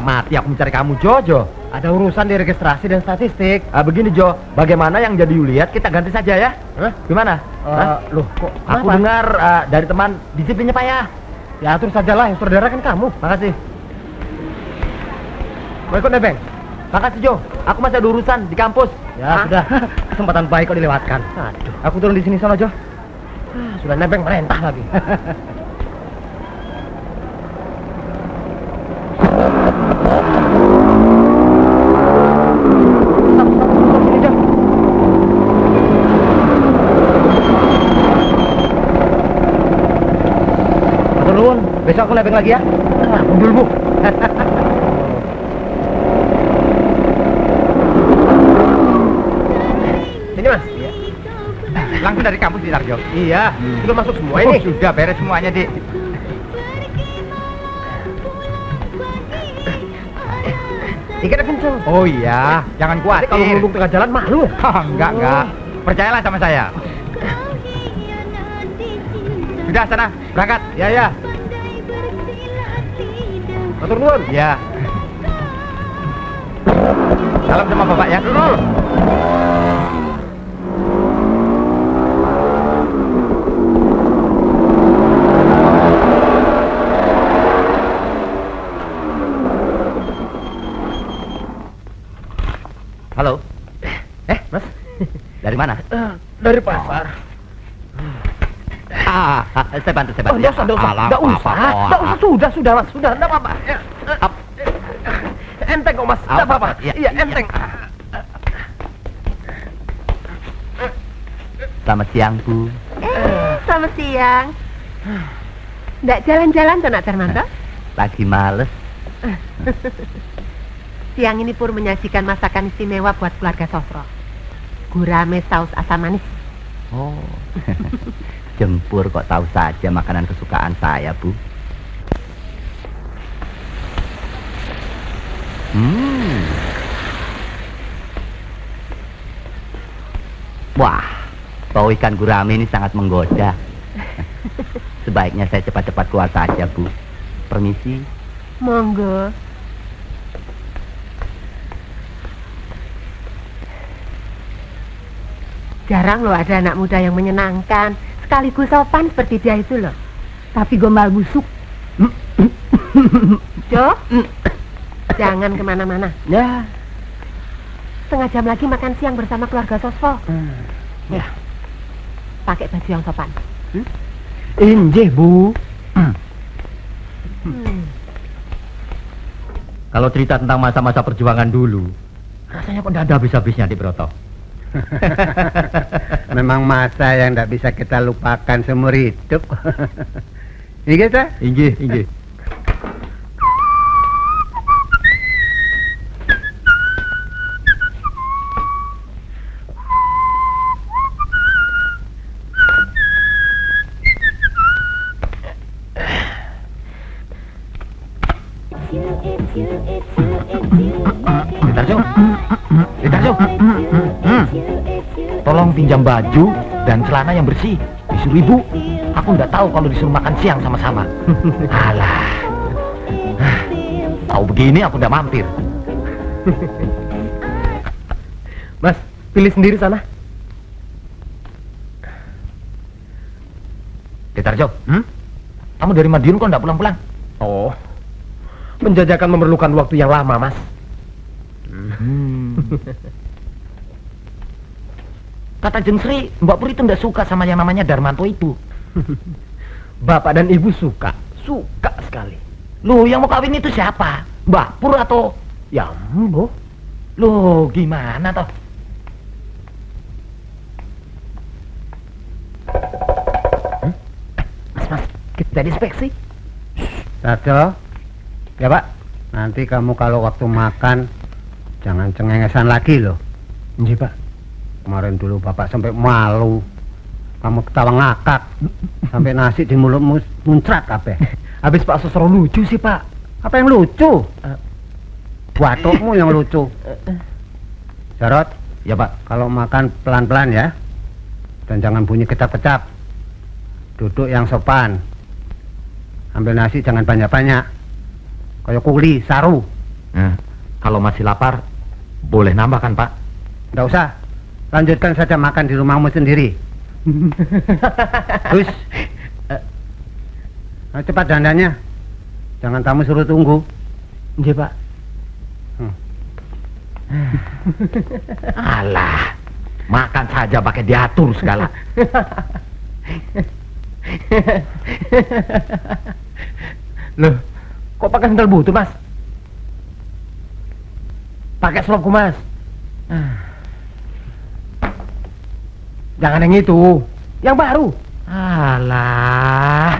mati aku mencari kamu, Jo. Ada urusan di registrasi dan statistik. Begini, Jo. Bagaimana yang jadi Yuliat kita ganti saja ya? Hah? Gimana? Loh, kok Aku kenapa? dengar dari teman disiplinnya payah. Ya atur sajalah, yang saudara kan kamu. Makasih. Mau ikut nebeng? Makasih, Jo. Aku masih ada urusan di kampus. Ya sudah, kesempatan baik kok dilewatkan. Aduh, aku turun di sini sana, Jo. Sudah nebeng merentah lagi. Besok aku nebeng lagi ya. Mundur, Bu. Sini, Mas. Iya. Langsung dari kampus di Tarjo. Iya, sudah masuk semua ini. Sudah beres semuanya, Dik. Dikit kenceng. Oh iya, jangan Nanti khawatir. kalau ngelundung tengah jalan malu. Enggak. Percayalah sama saya. Sudah sana, berangkat. Ya. Matur nuwun. Ya. Salam sama Bapak ya. Halo. Mas. Dari mana? Dari pasar. Saya bantu. Enggak usah. Sudah, Mas. Sudah, enggak apa-apa. Enteng kok, Mas. Enggak apa-apa. Iya, enteng. Selamat siang, Bu. Selamat siang. Nggak jalan-jalan tuh, Nak Darmanto? Lagi males. Siang ini Pur menyajikan masakan istimewa buat keluarga Sosro. Gurame saus asam manis. Oh. Jempur kok tahu saja makanan kesukaan saya, Bu. Wah, bau ikan gurame ini sangat menggoda. Sebaiknya saya cepat-cepat keluar saja, Bu. Permisi. Monggo. Jarang loh ada anak muda yang menyenangkan, sekaligus sopan seperti dia itu loh. Tapi gombal busuk. Jo, jangan kemana-mana. Ya. Setengah jam lagi makan siang bersama keluarga Sosro. Ya, pakai baju yang sopan. Injih, Bu. Kalau cerita tentang masa-masa perjuangan dulu, rasanya kok tidak ada habis-habisnya di Broto. Memang masa yang tidak bisa kita lupakan seumur hidup. Ini kita? Inggih. Ditarjo. Tolong pinjam baju dan celana yang bersih. Disuruh ibu. Aku nggak tahu kalau disuruh makan siang sama-sama. Alah. Tahu begini aku udah mampir. Mas, pilih sendiri sana. Ditarjo. Kamu dari Madiun kok nggak pulang-pulang? Oh, penjajakan memerlukan waktu yang lama, Mas. Kata Jeng Sri, Mbak Pur itu nggak suka sama yang namanya Darmanto itu. Bapak dan Ibu suka sekali. Loh, yang mau kawin itu siapa? Mbak Pur atau... Ya, Bu. Loh, gimana toh? Mas, kita dispeksi. Tarjo, Ya, Pak. nanti kamu kalau waktu makan jangan cengengesan lagi loh. Injih, Pak. Kemarin dulu Bapak sampai malu. Kamu ketawa ngakak. Sampai nasi di mulutmu muncrat kabeh. Habis Pak Sosro lucu sih, Pak. Apa yang lucu? Batukmu yang lucu. Jarot, Ya, Pak. kalau makan pelan-pelan ya. Dan jangan bunyi kecap-kecap. Duduk yang sopan. Ambil nasi jangan banyak-banyak. Kayak kuli, saru. Kalau masih lapar, boleh nambah kan, Pak? Nggak usah. Lanjutkan saja makan di rumahmu sendiri. Terus, nah, cepat dandannya. Jangan tamu suruh tunggu. Iya, Pak. Alah, makan saja pakai diatur segala. Loh, kok pakai sendal butut, Mas? Pakai selopku, Mas. Jangan yang itu, yang baru. Alah.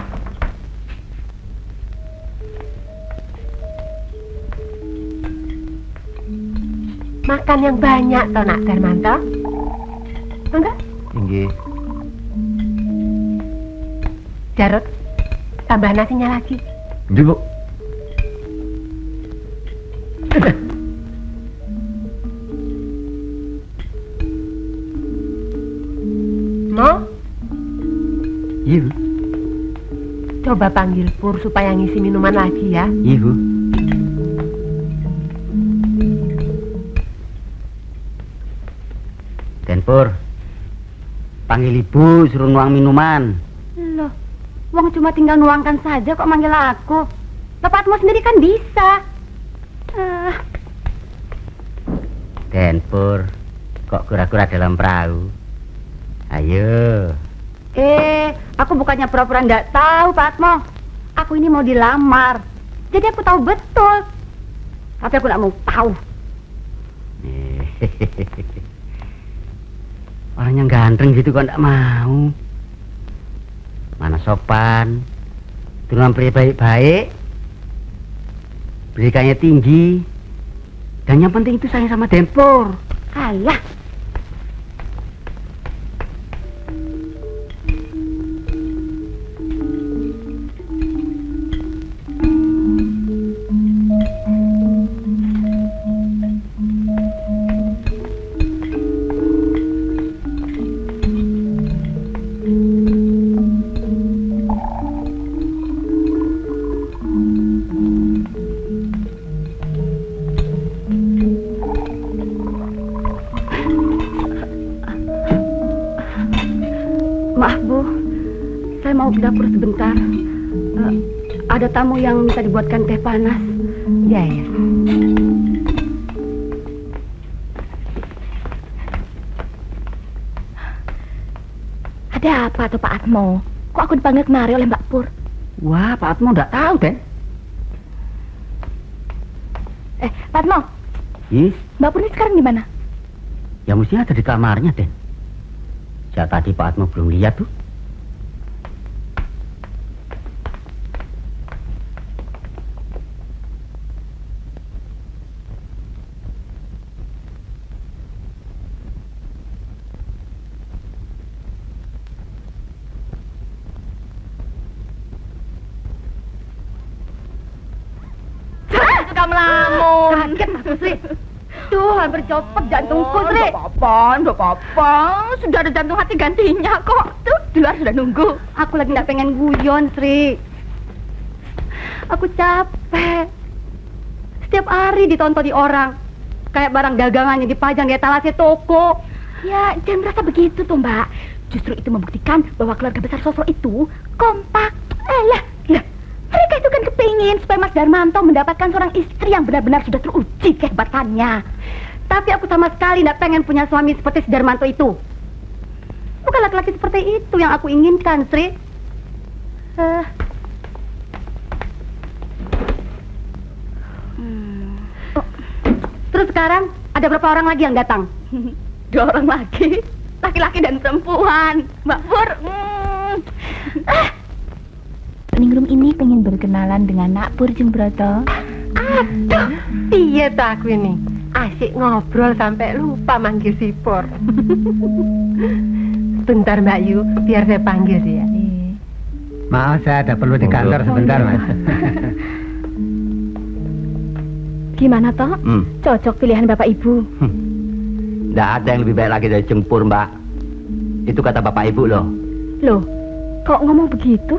Makan yang banyak, toh Nak Darmanto. Enggak? Tinggi. Jarot, tambah nasinya lagi. Ini, Bu. Mau? Iya, Bu. Coba panggil Pur supaya ngisi minuman lagi ya. Iya, Bu. Pur, panggil ibu, suruh nuang minuman. Loh, wong cuma tinggal nuangkan saja kok manggil aku. Bapakmu sendiri kan bisa. Pur, kok kura-kura dalam perahu? Ayo. Aku bukannya pura-pura nggak tahu, Pak Atmo. Aku ini mau dilamar. Jadi aku tahu betul. Tapi aku nggak mau tahu. Orangnya ganteng gitu kok nggak mau. Mana sopan, turunan pria baik-baik, pendidikannya tinggi, dan yang penting itu sayang sama Pur. Alah. Maaf Bu, saya mau ke dapur sebentar. Ada tamu yang minta dibuatkan teh panas. Ya. Ada apa tuh Pak Atmo? Kok aku dipanggil kemari oleh Mbak Pur? Wah, Pak Atmo nggak tahu, Den. Pak Atmo, Yes, Mbak Pur ini sekarang di mana? ya mestinya ada di kamarnya, Den. Sejak tadi Pak Atmo belum lihat tuh. Sudah melamun. Kaget aku, Sri. Duh, hampir copot jantungku, Sri. Enggak apa-apa. Sudah ada jantung hati gantinya kok. Tuh, di luar sudah nunggu. Aku lagi nggak pengen guyon, Sri. Aku capek. Setiap hari ditontoni orang. Kayak barang dagangannya dipajang di etalase toko. Ya, jangan merasa begitu tuh, Mbak. Justru itu membuktikan bahwa keluarga besar Sosro itu kompak. Lah. Mereka itu kan kepingin supaya Mas Darmanto mendapatkan seorang istri yang benar-benar sudah teruji kehebatannya. Tapi aku sama sekali tidak pengen punya suami seperti si Darmanto itu. Bukan laki-laki seperti itu yang aku inginkan, Sri. Terus sekarang ada berapa orang lagi yang datang? 2 orang lagi. Laki-laki dan perempuan. Mbak Pur. Ningrum ini pengen berkenalan dengan Nak Pur Jembroto. Aduh, iya tuh aku ini. Asik ngobrol sampai lupa manggil si Pur. Sebentar Mbak Yu, biar saya panggil dia. Maaf, saya ada perlu di kantor sebentar, Mas. Gimana toh? Cocok pilihan Bapak Ibu. Nggak ada yang lebih baik lagi dari Jempur, Mbak. Itu kata Bapak Ibu loh. Loh, kok ngomong begitu?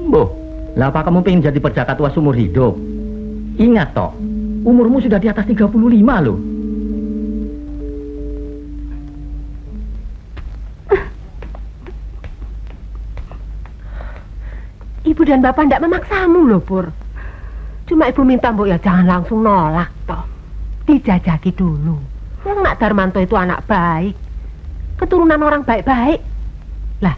Boh, lah apa kamu pengen jadi perjaka tua seumur hidup? Ingat toh, umurmu sudah di atas 35 loh. Ibu dan bapak tidak memaksamu loh, Pur. Cuma ibu minta mbok ya jangan langsung nolak toh. Dijajaki dulu. Wong Nak Darmanto itu anak baik. Keturunan orang baik-baik. Lah,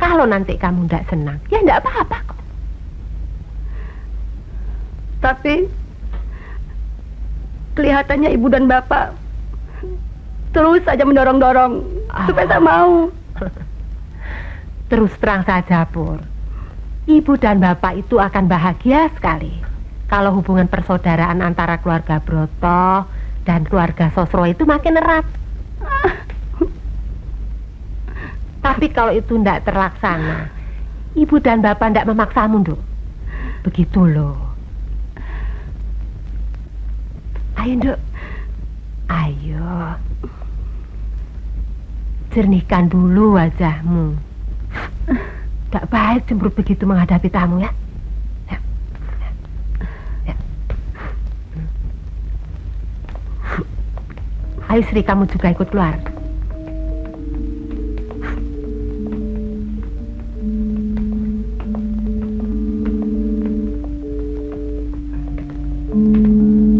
kalau nanti kamu tidak senang, ya tidak apa-apa kok. Tapi kelihatannya ibu dan bapak terus saja mendorong-dorong supaya saya mau. Terus terang saja, Pur. Ibu dan bapak itu akan bahagia sekali kalau hubungan persaudaraan antara keluarga Broto dan keluarga Sosro itu makin erat. Tapi kalau itu tidak terlaksana, ibu dan bapak tidak memaksamu, Nduk. Begitu loh. Ayo, Nduk. Ayo. Jernihkan dulu wajahmu. Tak baik cemberut begitu menghadapi tamu ya. Ya. Ayo Sri, kamu juga ikut keluar.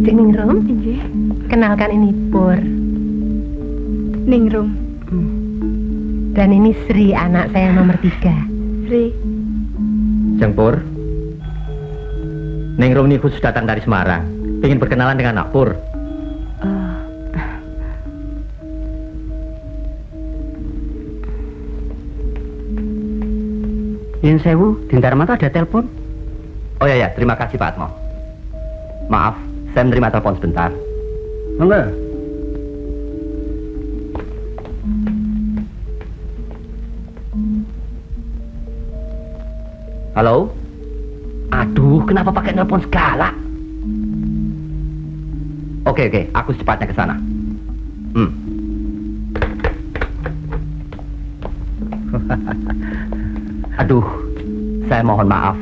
Cik Ningrum, kenalkan ini Pur. Ningrum. Dan ini Sri, anak saya nomor 3. Sri. Jeng Pur, Neng Rum ini khusus datang dari Semarang, ingin berkenalan dengan Nak Pur. Yen sewu, di Darmanto ada telepon. Oh ya, terima kasih Pak Atmo. Maaf, saya menerima telepon sebentar. Enggak. Halo? Aduh, kenapa pakai telepon segala? Oke, aku secepatnya ke sana. Aduh, saya mohon maaf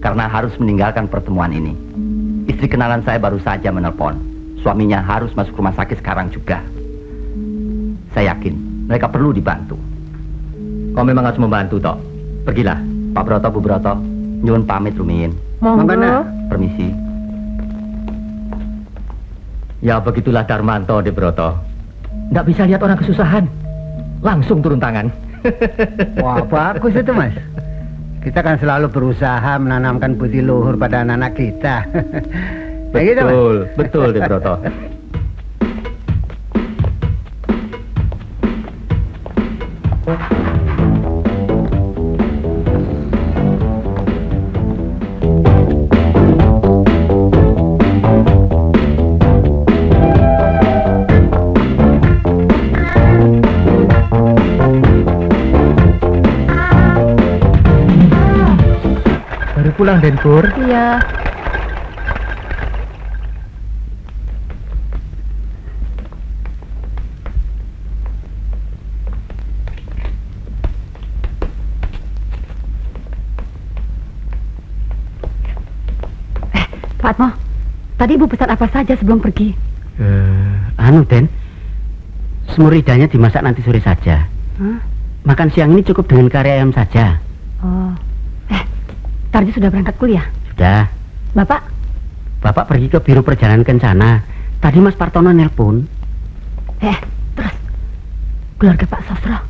karena harus meninggalkan pertemuan ini. Istri kenalan saya baru saja menelpon. Suaminya harus masuk rumah sakit sekarang juga. Saya yakin mereka perlu dibantu. Kau memang harus membantu, toh. Pergilah. Pak Broto, Bu Broto, nyuwun pamit rumiyin. Monggo. Permisi. Ya begitulah Darmanto de Broto. Nggak bisa lihat orang kesusahan, langsung turun tangan. Wah, bagus itu, Mas. Kita kan selalu berusaha menanamkan budi luhur pada anak-anak kita. Kayak gitu, Mas? Betul de Broto. Pulang Den Pur. Iya. Pak Atmo, tadi Ibu pesan apa saja sebelum pergi? Den, semur lidahnya dimasak nanti sore saja. Makan siang ini cukup dengan kari ayam saja. Oh. Tarji sudah berangkat kuliah? Sudah. Bapak? Bapak pergi ke Biro Perjalanan Kencana. Tadi Mas Partono nelpon. Terus? Keluarga Pak Sosro?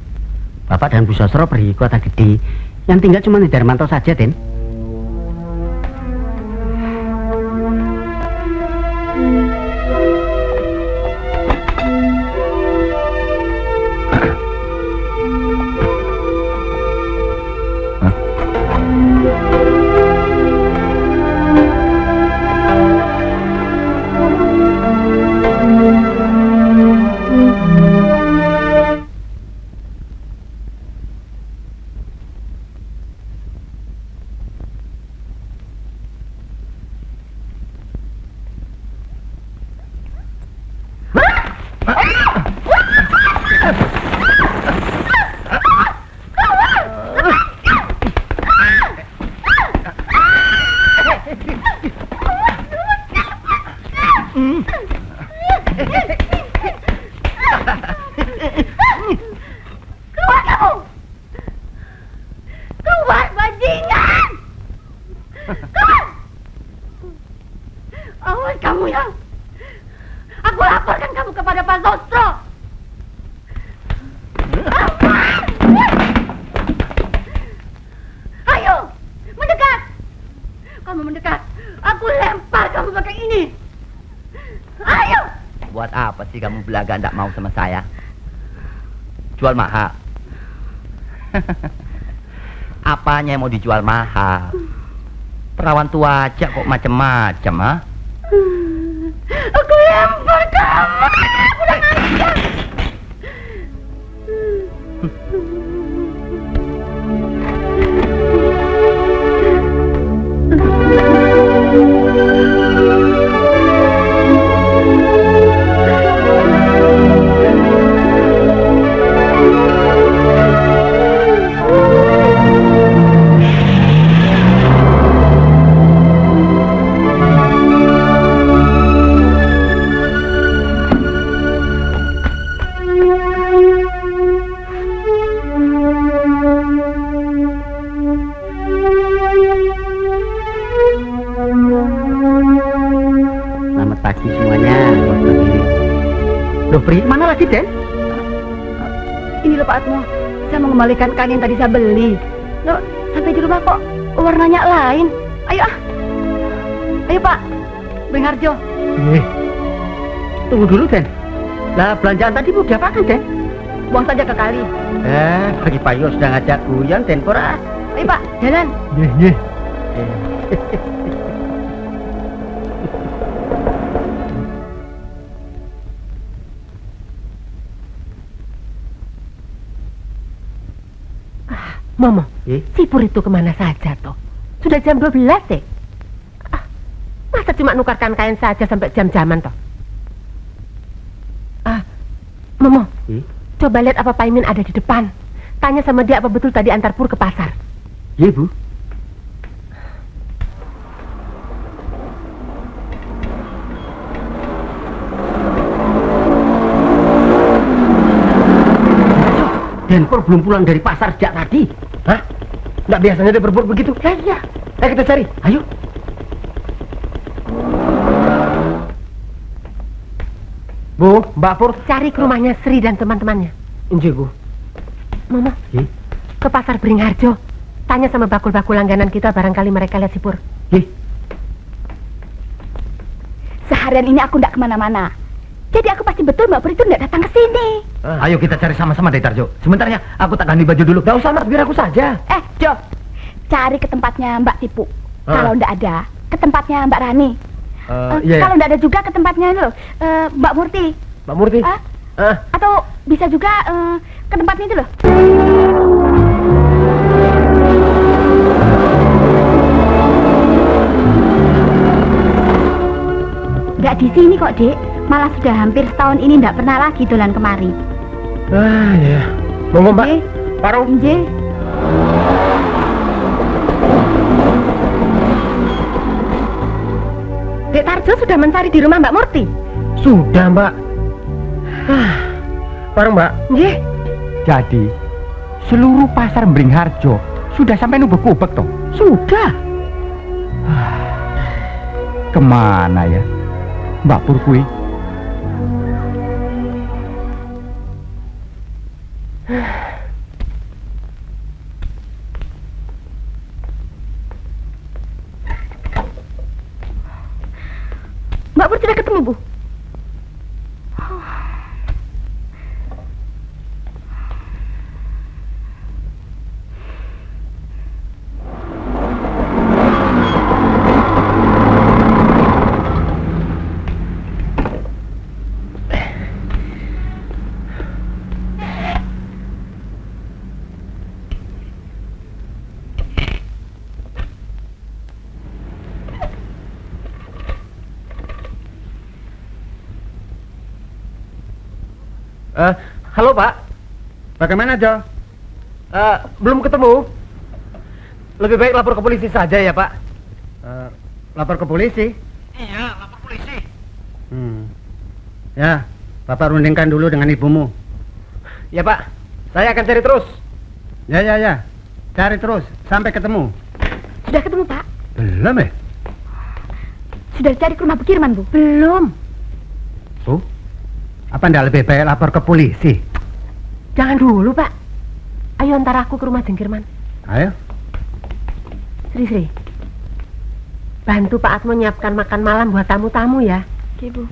Bapak dan Bu Sosro pergi ke Kota Gede. Yang tinggal cuma di Darmanto saja, Den. Buat apa sih kamu belaga ndak mau sama saya? Jual mahal. Apanya yang mau dijual mahal? Perawan tua aja kok macem-macem, ah? Aku lempar kamu. Udah ngajar. Selamat pagi semuanya. Loh, Pri, mana lagi, Den? Ini loh Pak Atmo, saya mau mengembalikan kain yang tadi saya beli. Loh, sampai di rumah kok warnanya lain. Ayo ah. Ayo Pak, Bringharjo. Tunggu dulu, Den. Lah, belanjaan tadi mau diapakan, Den? Buang saja ke kali. Bagi Pak Yos sudah ngajak guyon, Den Pura. Ayo Pak, jalan. Nggih. Momo, si Pur itu kemana saja toh? Sudah jam 12 deh. Masa cuma nukarkan kain saja sampai jam-jaman toh? Momo, coba lihat apa Pak Imin ada di depan. Tanya sama dia apa betul tadi antar Pur ke pasar. Iya, Bu. Den Pur belum pulang dari pasar sejak tadi. Hah? Nggak biasanya dia berbuat begitu? Iya. Ayo kita cari, ayo. Bu, Mbak Pur. Cari ke rumahnya Sri dan teman-temannya. Injil, Bu. Momo, ke pasar Bringharjo. Tanya sama bakul-bakul langganan kita, barangkali mereka lihat si Pur. Seharian ini aku ndak kemana-mana. Jadi aku pasti betul Mbak Pur itu ndak datang ke sini. Ayo kita cari sama-sama deh, Tarjo. Sebentar ya, aku tak ganti baju dulu. Gak usah, Mas, biar aku saja. Jo, cari ke tempatnya Mbak Tipu. Kalau ndak ada, ke tempatnya Mbak Rani. Kalau ndak ada juga ke tempatnya itu, Mbak Murti. Mbak Murti? Atau bisa juga ke tempatnya itu loh. Nggak di sini kok, Dek. Malah sudah hampir setahun ini nggak pernah lagi dolan kemari. Ya. Monggo, Mbak. Parung. Nggih. Dek Tarjo sudah mencari di rumah Mbak Murti? Sudah, Mbak. Parung, Mbak. Nggih. Jadi, seluruh pasar Bringharjo sudah sampai nubek-ubek toh? Sudah. Kemana ya Mbak Pur kuwi? Mbak Pur sudah ketemu, Bu? Halo, Pak. Bagaimana, Jo? Belum ketemu. Lebih baik lapor ke polisi saja ya, Pak. Lapor ke polisi? Iya, lapor polisi. Ya, Bapak rundingkan dulu dengan ibumu. Ya, Pak. Saya akan cari terus. Ya. Cari terus, sampai ketemu. Sudah ketemu, Pak? Belum ya? Sudah cari ke rumah Bu Kirman, Bu? Belum. Bu? Apa ndak lebih baik lapor ke polisi? Jangan dulu, Pak. Ayo antar aku ke rumah Jengkirman. Ayo. Sri. Bantu Pak Atmo nyiapkan makan malam buat tamu-tamu ya. Oke, Bu.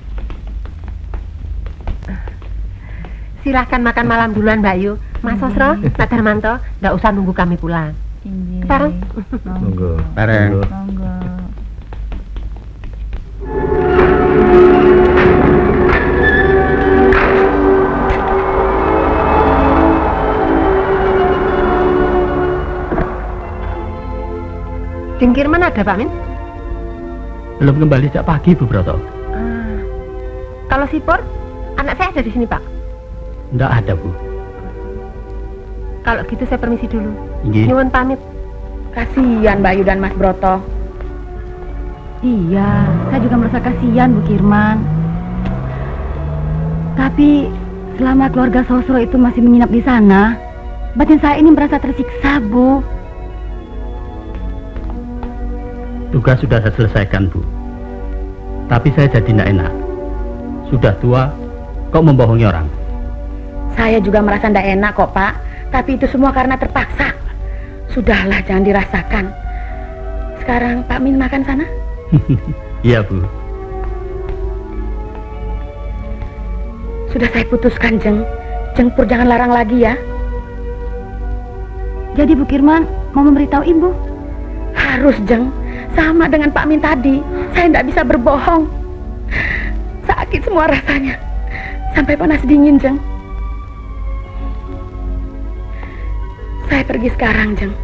Silahkan makan malam duluan Mbak Yu. Mas Sosro, Nak Darmanto, nggak usah nunggu kami pulang. Bareng. Monggo. Bareng. Monggo. Jengkirman ada Pak Min? Belum kembali sejak pagi Bu Broto. Kalau si Pur, anak saya ada di sini Pak. Nggak ada Bu. Kalau gitu saya permisi dulu. Inggih. Nyuwun pamit. Kasihan Mbak Ayu dan Mas Broto. Iya, saya juga merasa kasihan Bu Kirman. Tapi selama keluarga Sosro itu masih menginap di sana, batin saya ini merasa tersiksa, Bu. Tugas sudah saya selesaikan Bu. Tapi saya jadi tidak enak. Sudah tua, kok membohongi orang? Saya juga merasa tidak enak kok Pak. Tapi itu semua karena terpaksa. Sudahlah, jangan dirasakan. Sekarang Pak Min makan sana. Iya Bu. Sudah saya putuskan Jeng. Jeng Pur jangan larang lagi ya. Jadi Bu Kirman mau memberitahu Ibu? Harus Jeng. Sama dengan Pak Min tadi. Saya tidak bisa berbohong. Sakit semua rasanya. Sampai panas dingin Jeng. Saya pergi sekarang Jeng.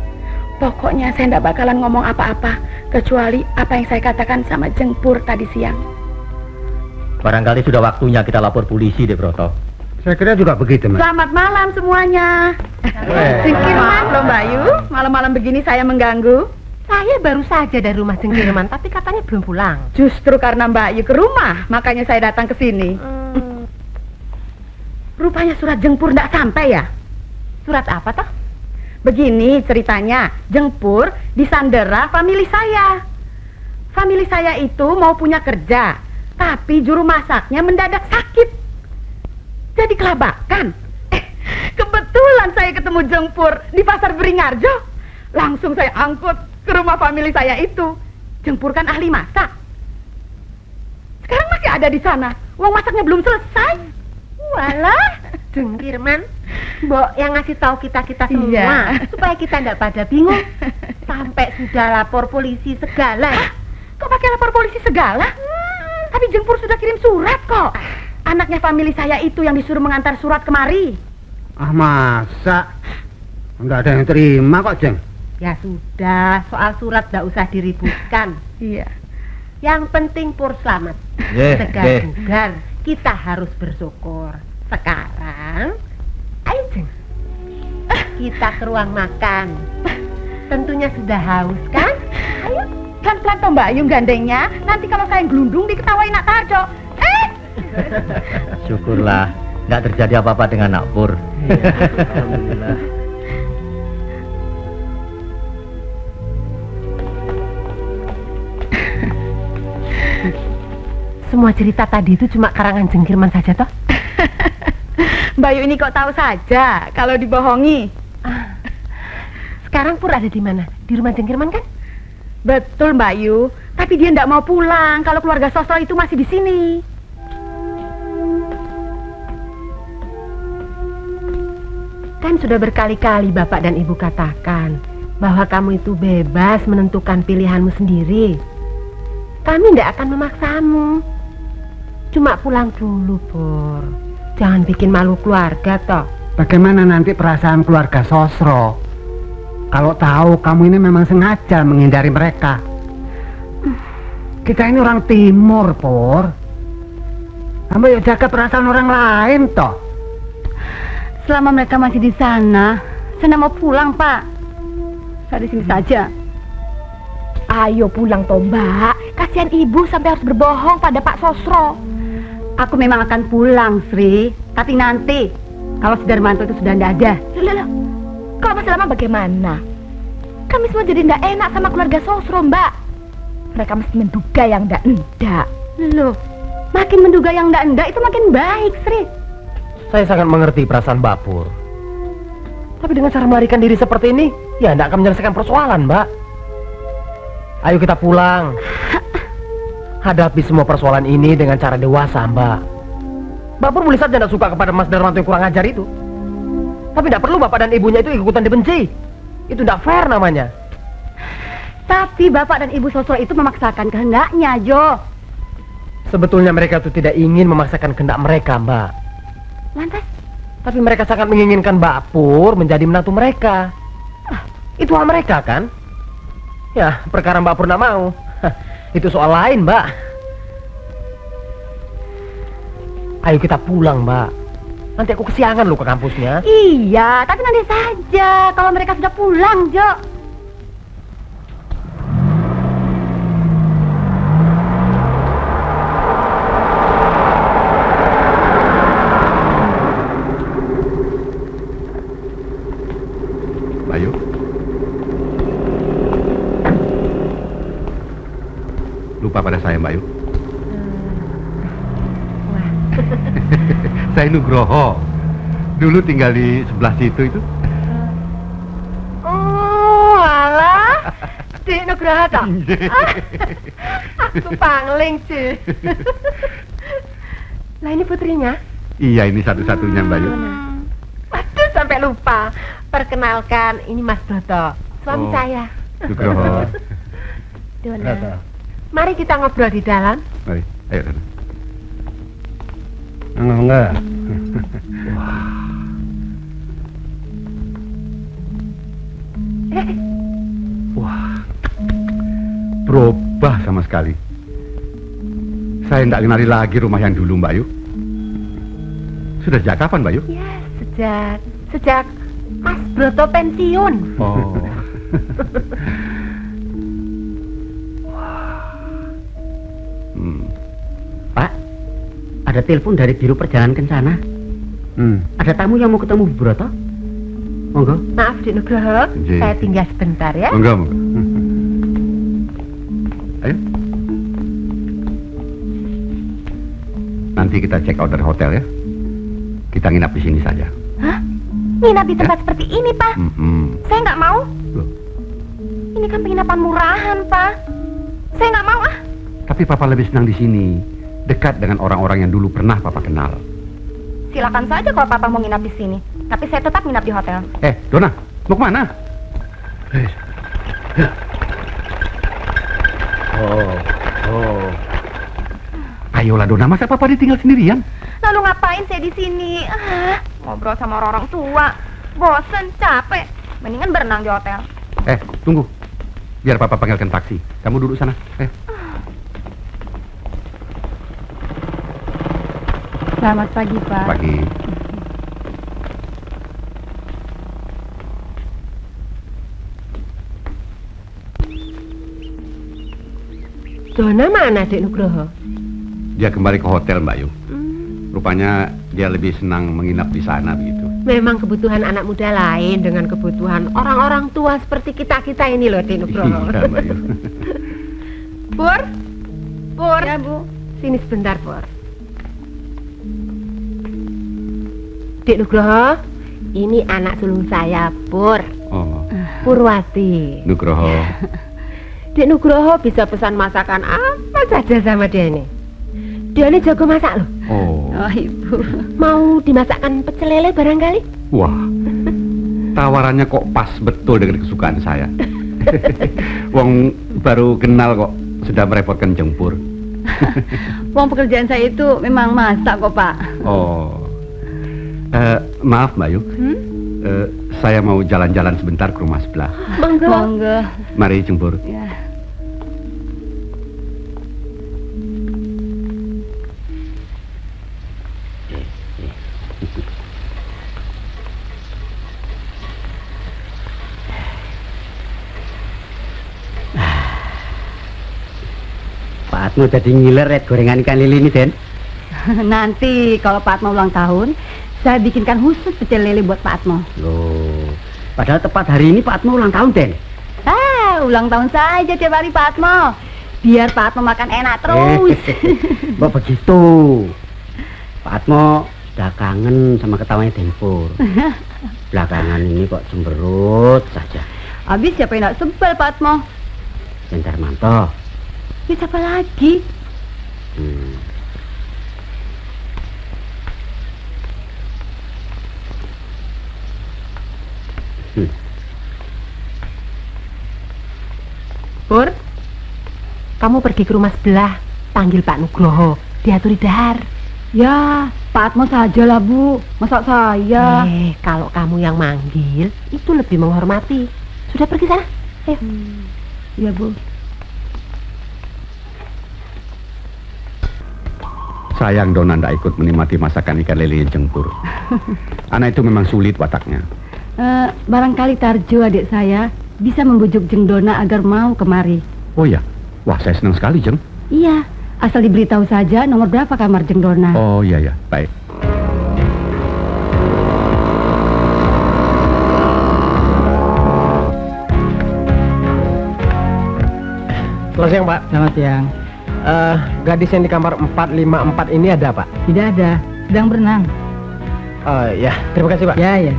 Pokoknya saya tidak bakalan ngomong apa-apa kecuali apa yang saya katakan sama Jeng Pur tadi siang. Barangkali sudah waktunya kita lapor polisi deh Broto. Saya kira juga begitu, Mas. Selamat malam semuanya. Jengkirman loh Mbak Ayu. Malam-malam begini saya mengganggu. Saya baru saja dari rumah Jengkirman, tapi katanya belum pulang. Justru karena Mbak Ayu ke rumah, makanya saya datang ke sini. Rupanya surat Jeng Pur tidak sampai ya? Surat apa toh? Begini ceritanya, Jeng Pur disandera famili saya. Famili saya itu mau punya kerja, tapi juru masaknya mendadak sakit. Jadi kelabakan. Kebetulan saya ketemu Jeng Pur di pasar Beringharjo. Langsung saya angkut ke rumah famili saya itu. Jeng Pur kan ahli masak. Sekarang masih ada di sana. Uang masaknya belum selesai. Walah, Jengkirman, Mbok yang ngasih tahu kita semua Iya. supaya kita tidak pada bingung. Sampai sudah lapor polisi segala. Kok pakai lapor polisi segala? Tapi Jeng Pur sudah kirim surat kok. Anaknya famili saya itu yang disuruh mengantar surat kemari. Ah, masa? Enggak ada yang terima kok, Jeng. Ya sudah, soal surat tidak usah diributkan. Iya. Yang penting Pur selamat. Segar-bugar, kita harus bersyukur. Sekarang, ayo Jeng, kita ke ruang makan. Tentunya sudah haus kan? Ayo, pelan-pelan toh Mbak Ayu gandengnya. Nanti kalau saya gelundung diketawain Nak Tarjo. Syukurlah, nggak terjadi apa-apa dengan Nak Pur. Alhamdulillah. Semua cerita tadi itu cuma karangan Jengkirman saja toh? Mbak Ayu ini kok tahu saja kalau dibohongi. Sekarang Pur ada di mana? Di rumah Jengkirman kan? Betul Mbak Ayu, tapi dia tidak mau pulang kalau keluarga Sosro itu masih di sini. Kan sudah berkali-kali Bapak dan Ibu katakan bahwa kamu itu bebas menentukan pilihanmu sendiri. Kami tidak akan memaksamu. Cuma pulang dulu, Pur. Jangan bikin malu keluarga, toh. Bagaimana nanti perasaan keluarga Sosro? Kalau tahu kamu ini memang sengaja menghindari mereka. Kita ini orang timur, Pur. Kamu ya jaga perasaan orang lain, toh. Selama mereka masih di sana, saya mau pulang, Pak. Saya di sini saja. Ayo pulang toh Mbak. Kasihan ibu sampai harus berbohong pada Pak Sosro. Aku memang akan pulang, Sri. Tapi nanti, kalau si Darmanto itu sudah tidak ada. Loh. Kalau masih lama bagaimana? Kami semua jadi tidak enak sama keluarga Sosro, Mbak. Mereka mesti menduga yang tidak. Loh, makin menduga yang tidak itu makin baik, Sri. Saya sangat mengerti perasaan Mbak Pur. Tapi dengan cara melarikan diri seperti ini, ya tidak akan menyelesaikan persoalan, Mbak. Ayo kita pulang. Hadapi semua persoalan ini dengan cara dewasa, Mbak. Bapur mulai saja tidak suka kepada Mas Darmanto yang kurang ajar itu. Tapi tidak perlu bapak dan ibunya itu ikutan dibenci. Itu tidak fair namanya. Tapi bapak dan ibu Sosro itu memaksakan kehendaknya, Jo. Sebetulnya mereka itu tidak ingin memaksakan kehendak mereka, Mbak. Lantas? Tapi mereka sangat menginginkan Mbak Pur menjadi menantu mereka. Itu hak mereka kan? Ya, perkara Mbak Pur tidak mau. Itu soal lain, Mbak. Ayo kita pulang, Mbak. Nanti aku kesiangan loh ke kampusnya. Iya, tapi nanti saja kalau mereka sudah pulang, Jo. Bayu. Lupa pada saya, Bayu. Saya Nugroho. Dulu tinggal di sebelah situ itu. Oh, alah. Dik Nugroho toh? Aku pangling, sih. Lah ini putrinya? Iya, ini satu-satunya, Bayu. Waduh, sampai lupa. Perkenalkan, ini Mas Broto, suami saya. Nugroho. Dona. Mari kita ngobrol di dalam. Mari, ayo, Dona. Enggak. Wah, berubah sama sekali. Saya tidak kenali lagi rumah yang dulu, Mbak Yu. Sudah sejak kapan, Mbak Yu? Ya, sejak Mas Broto pensiun. Oh. Pak, ada telepon dari Biro Perjalanan Kencana. Ada tamu yang mau ketemu Bu Broto. Monggo. Maaf, Dik Nugroho, Iya. saya tinggal sebentar ya. Monggo. Ayo. Nanti kita check out dari hotel ya. Kita nginap di sini saja. Hah? Nginap di tempat seperti ini, Pak? Saya nggak mau. Loh. Ini kan penginapan murahan, Pak. Saya nggak mau, ah. Tapi Papa lebih senang di sini, dekat dengan orang-orang yang dulu pernah Papa kenal. Silakan saja kalau Papa mau nginap di sini. Tapi saya tetap nginap di hotel. Dona, mau kemana? Ayolah Dona, masa Papa ditinggal sendirian? Lalu ngapain saya di sini? Ngobrol sama orang tua. Bosen, capek. Mendingan berenang di hotel. Tunggu. Biar Papa panggilkan taksi. Kamu duduk sana. Selamat pagi, Pak. Pagi. Dona mana, Dik Nugroho? Dia kembali ke hotel, Mbak Yu. Rupanya dia lebih senang menginap di sana begitu. Memang kebutuhan anak muda lain dengan kebutuhan orang-orang tua seperti kita-kita ini loh, Dik Nugroho. Iya, Mbak Yu. Pur? Pur? Ya, Bu. Sini sebentar, Pur. Dik Nugroho, ini anak sulung saya, Pur. Oh, Purwati. Nugroho. Dik Nugroho bisa pesan masakan apa saja sama dia ini. Dia ini jago masak loh. Oh, Oh, Ibu. Mau dimasakkan pecel lele barangkali? wah. Tawarannya kok pas betul dengan kesukaan saya. Wong baru kenal kok sudah merepotkan jempur. Uang pekerjaan saya itu memang masak kok, Pak. Oh. Maaf Mbak Yu. Saya mau jalan-jalan sebentar ke rumah sebelah. Monggo. Monggo. Mari jempur. Ya. Pak Atmo jadi ngiler red gorengan ikan lele ini, Den. Nanti kalau Pak Atmo ulang tahun, saya bikinkan khusus pecel lele buat Pak Atmo. Loh, padahal tepat hari ini Pak Atmo ulang tahun, Den. Ulang tahun saja tiap hari Pak Atmo. Biar Pak Atmo makan enak terus. Mbak begitu. Pak Atmo sudah kangen sama ketawanya Denpur. Belakangan ini kok cemberut saja. Habis siapa yang gak sebel Pak Atmo? Darmanto. Ya siapa lagi? Pur, kamu pergi ke rumah sebelah, panggil Pak Nugroho, diaturi dahar. Ya, Pak Atmo saja lah Bu. Masa saya? Kalau kamu yang manggil, itu lebih menghormati. Sudah pergi sana, ayo. Ya Bu. Sayang Dona ndak ikut menikmati masakan ikan lele yang jengkur. Anak itu memang sulit wataknya. Barangkali Tarjo adik saya bisa membujuk Jeng Dona agar mau kemari. Oh ya, wah saya senang sekali Jeng. Iya, asal diberitahu saja nomor berapa kamar Jeng Dona. Oh iya ya, baik. Selamat siang, Pak. Selamat siang. Gadis yang di kamar 454 ini ada, Pak? Tidak ada, sedang berenang. Oh ya, terima kasih, Pak. Ya.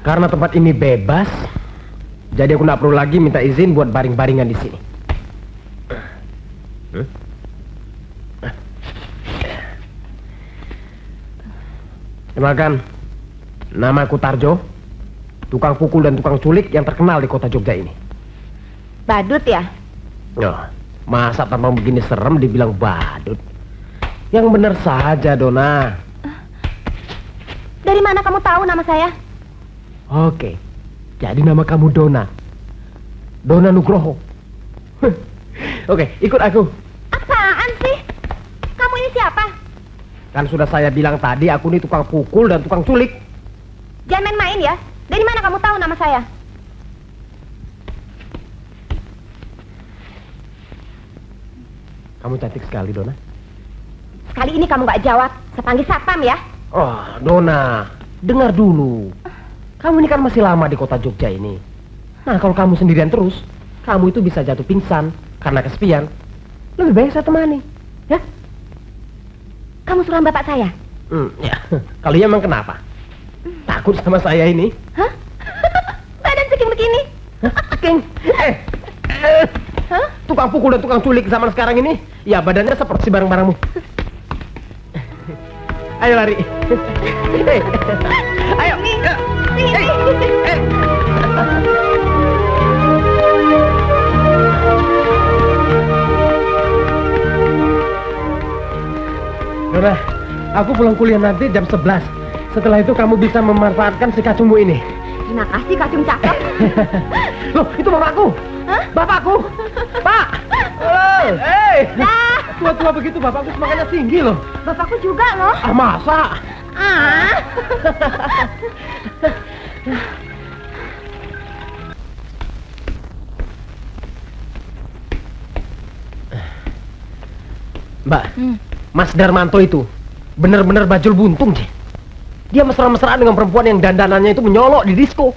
Karena tempat ini bebas, jadi aku nggak perlu lagi minta izin buat baring-baringan di sini. Kenalkan, nama aku Tarjo, tukang pukul dan tukang culik yang terkenal di kota Jogja ini. Badut ya? Oh, masa tampang begini serem dibilang badut? Yang benar saja, Dona. Dari mana kamu tahu nama saya? Oke, jadi nama kamu Dona. Dona Nugroho. Oke, ikut aku. Apaan sih? Kamu ini siapa? Kan sudah saya bilang tadi, aku ini tukang pukul dan tukang culik. Jangan main-main ya. Dari mana kamu tahu nama saya? Kamu cantik sekali, Dona. Sekali ini kamu nggak jawab. Saya panggil satpam ya. Oh, Dona, dengar dulu. Kamu ini kan masih lama di kota Jogja ini. Nah, kalau kamu sendirian terus, kamu itu bisa jatuh pingsan karena kesepian. Lebih baik saya temani, ya? Kamu suruhan bapak saya? Ya. Kalau iya emang kenapa? Takut sama saya ini? Hah? Badan segini begini? King, tukang pukul dan tukang culik zaman sekarang ini, ya badannya seperti barang-barangmu. Ayo lari. Ayo. Dona, aku pulang kuliah nanti jam 11. Setelah itu kamu bisa memanfaatkan si kacungmu ini. Terima kasih kacung cakep. Loh, itu bapakku. Hah? Bapakku. Pak. Tua-tua begitu bapakku semangatnya tinggi loh. Bapakku juga loh. Ah, masa? Mbak, Mas Darmanto itu benar-benar bajul buntung sih. Dia mesra-mesraan dengan perempuan yang dandanannya itu menyolok di disko.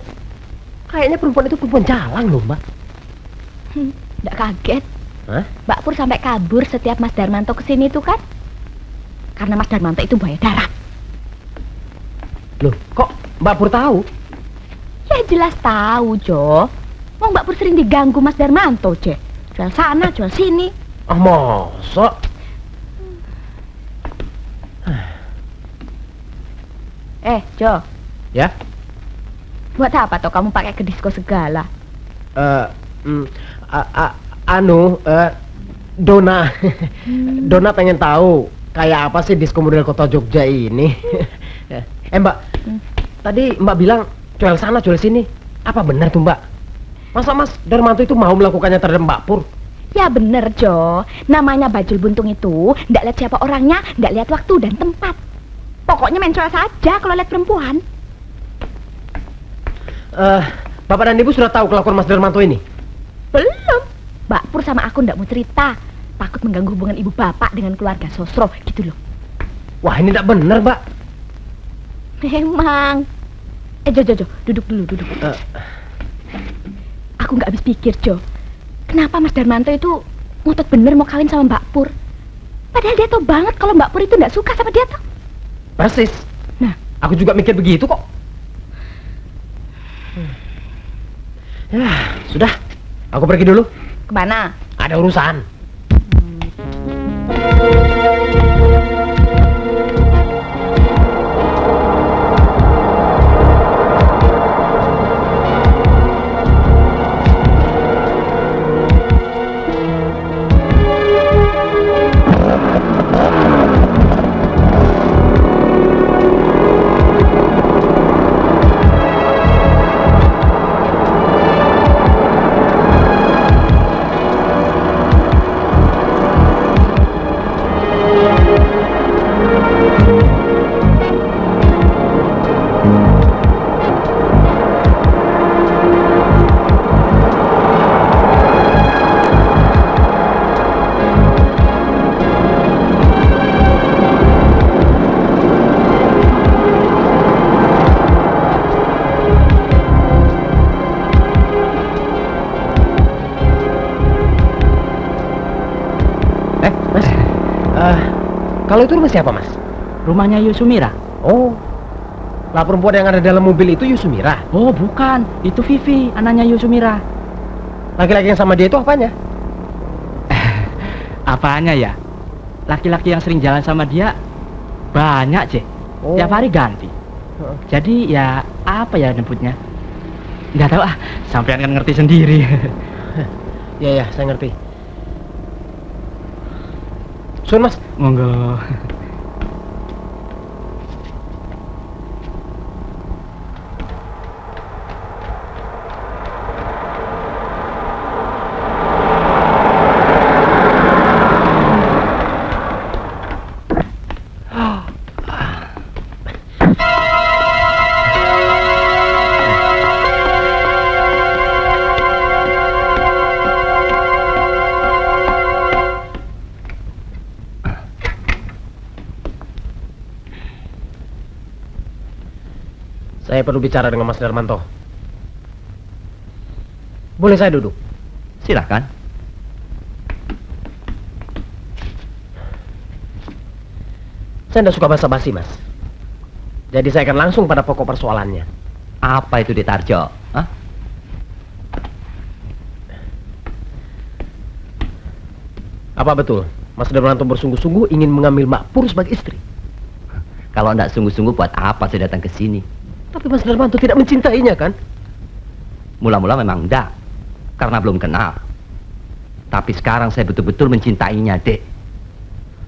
Kayaknya perempuan itu perempuan jalan loh, Mbak. Nggak kaget. Hah? Mbak Pur sampai kabur setiap Mas Darmanto kesini tuh kan? Karena Mas Darmanto itu buaya darat. Loh, kok Mbak Pur tahu? Ya jelas tahu, Jo. Mau Mbak Pur sering diganggu Mas Darmanto, Ce. Jual sana, jual sini. Ah, masa? Jo. Ya? Buat apa toh kamu pakai ke disko segala? Dona. Dona pengen tahu kayak apa sih disko model kota Jogja ini. Mbak, tadi Mbak bilang jual sana jual sini. Apa benar tuh Mbak? Masa Mas Darmanto itu mau melakukannya terhadap Mbak Pur? Ya bener, Jo. Namanya bajul buntung itu nggak lihat siapa orangnya, nggak lihat waktu dan tempat. Pokoknya main cewek saja kalau lihat perempuan. Bapak dan Ibu sudah tahu kelakuan Mas Darmanto ini? Belum. Mbak Pur sama aku nggak mau cerita. Takut mengganggu hubungan ibu bapak dengan keluarga Sosro, gitu loh. Wah, ini tidak benar, Mbak. Memang. Jo, duduk dulu, duduk. Aku nggak habis pikir, Jo. Kenapa Mas Darmanto itu ngotot bener mau kawin sama Mbak Pur? Padahal dia tahu banget kalau Mbak Pur itu nggak suka sama dia tuh. Persis. Nah. Aku juga mikir begitu kok. Ya, sudah. Aku pergi dulu. Kemana? Ada urusan. Kalau itu rumah siapa, Mas? Rumahnya Yusumira. Oh, lah perempuan yang ada dalam mobil itu Yusumira. Oh, bukan. Itu Vivi, anaknya Yusumira. Laki-laki yang sama dia itu apanya? Apanya ya? Laki-laki yang sering jalan sama dia banyak, Cek. Oh. Tiap hari ganti. Jadi ya apa ya nyebutnya? Nggak tahu ah, sampean kan ngerti sendiri. Ya, saya ngerti. Sun, Mas. Monggo. Saya perlu bicara dengan Mas Darmanto. Boleh saya duduk? Silakan. Saya tidak suka basa-basi, Mas. Jadi saya akan langsung pada pokok persoalannya. Apa itu Detarjo? Hah? Apa betul Mas Darmanto bersungguh-sungguh ingin mengambil Mbak Pur sebagai istri? Kalau enggak sungguh-sungguh buat apa saya datang ke sini? Tapi Mas Darmanto tidak mencintainya, kan? Mula-mula memang enggak, karena belum kenal. Tapi sekarang saya betul-betul mencintainya, Dek.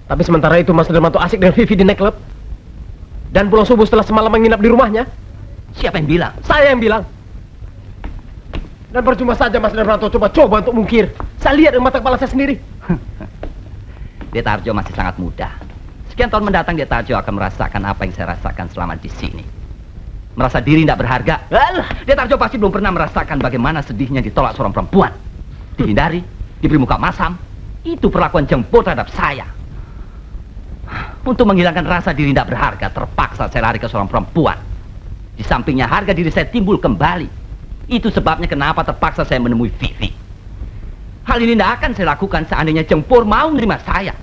Tapi sementara itu Mas Darmanto asik dengan Vivi di nightclub. Dan pulang subuh setelah semalam menginap di rumahnya. Siapa yang bilang? Saya yang bilang. Dan percuma saja Mas Darmanto coba-coba untuk mungkir. Saya lihat dengan mata kepala saya sendiri. Detarjo masih sangat muda. Sekian tahun mendatang Detarjo akan merasakan apa yang saya rasakan selama di sini. Merasa diri tidak berharga. Alah, Detarjo pasti belum pernah merasakan bagaimana sedihnya ditolak seorang perempuan. Dihindari, diberi muka masam. Itu perlakuan jempol terhadap saya. Untuk menghilangkan rasa diri tidak berharga, terpaksa saya lari ke seorang perempuan. Di sampingnya harga diri saya timbul kembali. Itu sebabnya kenapa terpaksa saya menemui Vivi. Hal ini tidak akan saya lakukan seandainya Jempur mau menerima saya.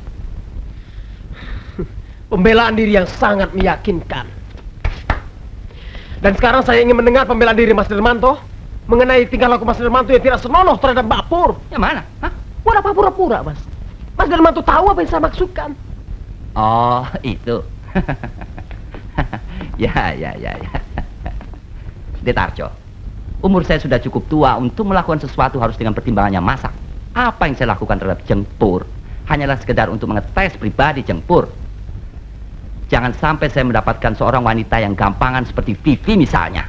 Pembelaan diri yang sangat meyakinkan. Dan sekarang saya ingin mendengar pembelaan diri Mas Darmanto mengenai tingkah laku Mas Darmanto yang tidak senonoh terhadap Mbak Pur. Yang mana? Hah? Buat apa pura-pura, Mas? Mas Darmanto tahu apa yang saya maksudkan. Oh, itu. Ya. Detarjo, umur saya sudah cukup tua untuk melakukan sesuatu harus dengan pertimbangannya masak. Apa yang saya lakukan terhadap Jempur hanyalah sekedar untuk mengetes pribadi Jempur. Jangan sampai saya mendapatkan seorang wanita yang gampangan seperti Vivi misalnya.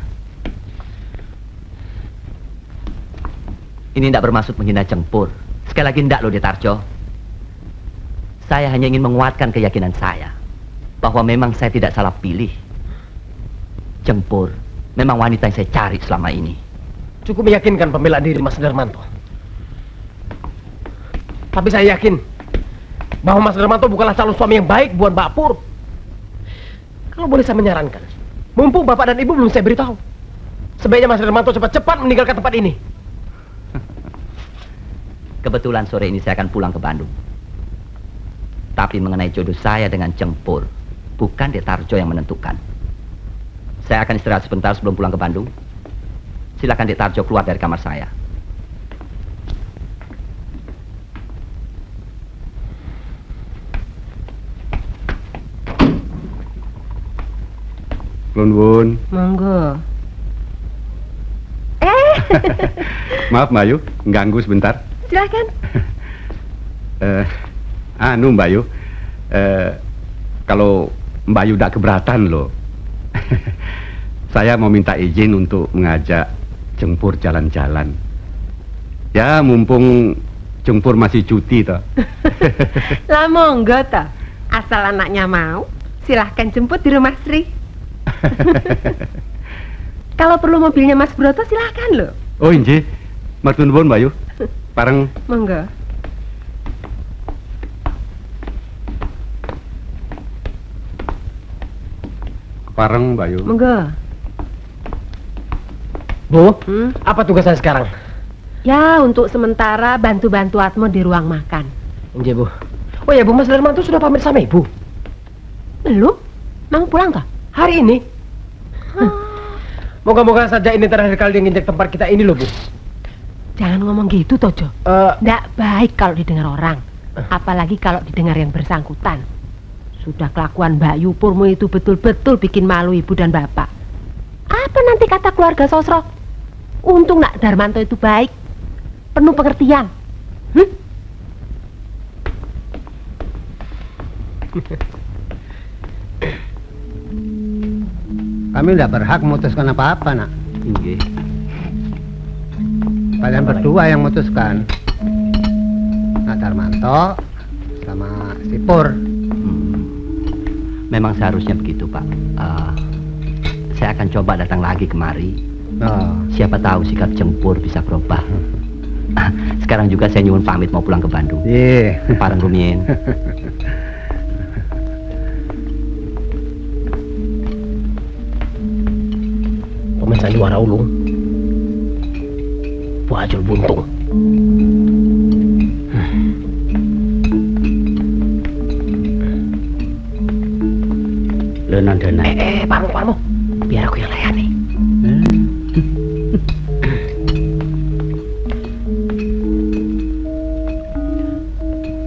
Ini tidak bermaksud menghina Jempur. Sekali lagi tidak loh Detarjo. Saya hanya ingin menguatkan keyakinan saya bahwa memang saya tidak salah pilih. Jempur memang wanita yang saya cari selama ini. Cukup meyakinkan pembelaan diri Mas Darmanto. Tapi saya yakin bahwa Mas Darmanto bukanlah calon suami yang baik buat Mbak Pur. Kalau boleh saya menyarankan, mumpung Bapak dan Ibu belum saya beritahu, sebaiknya Mas Darmanto cepat-cepat meninggalkan tempat ini. Kebetulan sore ini saya akan pulang ke Bandung. Tapi mengenai jodoh saya dengan Jempur, bukan Dek Tarjo yang menentukan. Saya akan istirahat sebentar sebelum pulang ke Bandung. Silakan Dek Tarjo keluar dari kamar saya. Nuwun. Monggo. Maaf Mbak Ayu, ganggu sebentar. Silakan. Anu Mbak Ayu, kalau Mbak Ayu tidak keberatan loh, saya mau minta izin untuk mengajak Jengpur jalan-jalan. Ya mumpung Jengpur masih cuti toh. Lah monggo toh. Asal anaknya mau, silahkan jemput di rumah Sri. Kalau perlu mobilnya Mas Broto silahkan loh. Oh inje, matur nuwun Mbak Ayu. Pareng. Monggo. Pareng Mbak Ayu. Monggo. Bu, apa tugas saya sekarang? Ya, untuk sementara bantu-bantu Atmo di ruang makan. Inje, Bu. Oh ya, Bu, Mas Darmanto sudah pamit sama Ibu? Belum? Mau pulang toh? Hari ini? Moga-moga saja ini terakhir kali dia nginjek tempat kita ini loh, Bu. Jangan ngomong gitu, Tojo. Nggak baik kalau didengar orang. Apalagi kalau didengar yang bersangkutan. Sudah kelakuan Mbak Yupurmu itu betul-betul bikin malu ibu dan bapak. Apa nanti kata keluarga Sosro? Untung nak Darmanto itu baik, penuh pengertian. Kami tidak berhak memutuskan apa-apa, nak. Inggih. Kalian berdua yang memutuskan. Nak Darmanto sama si Pur. Memang seharusnya begitu, Pak. Saya akan coba datang lagi kemari. Oh. Siapa tahu sikap Jengpur bisa berubah. Sekarang juga saya nyuwun pamit mau pulang ke Bandung. Iya. Pareng rumiyin. Paman Sandiwara Ulung. Bu Ajul Buntung. Lenandana. Parmo. Biar aku yang layani.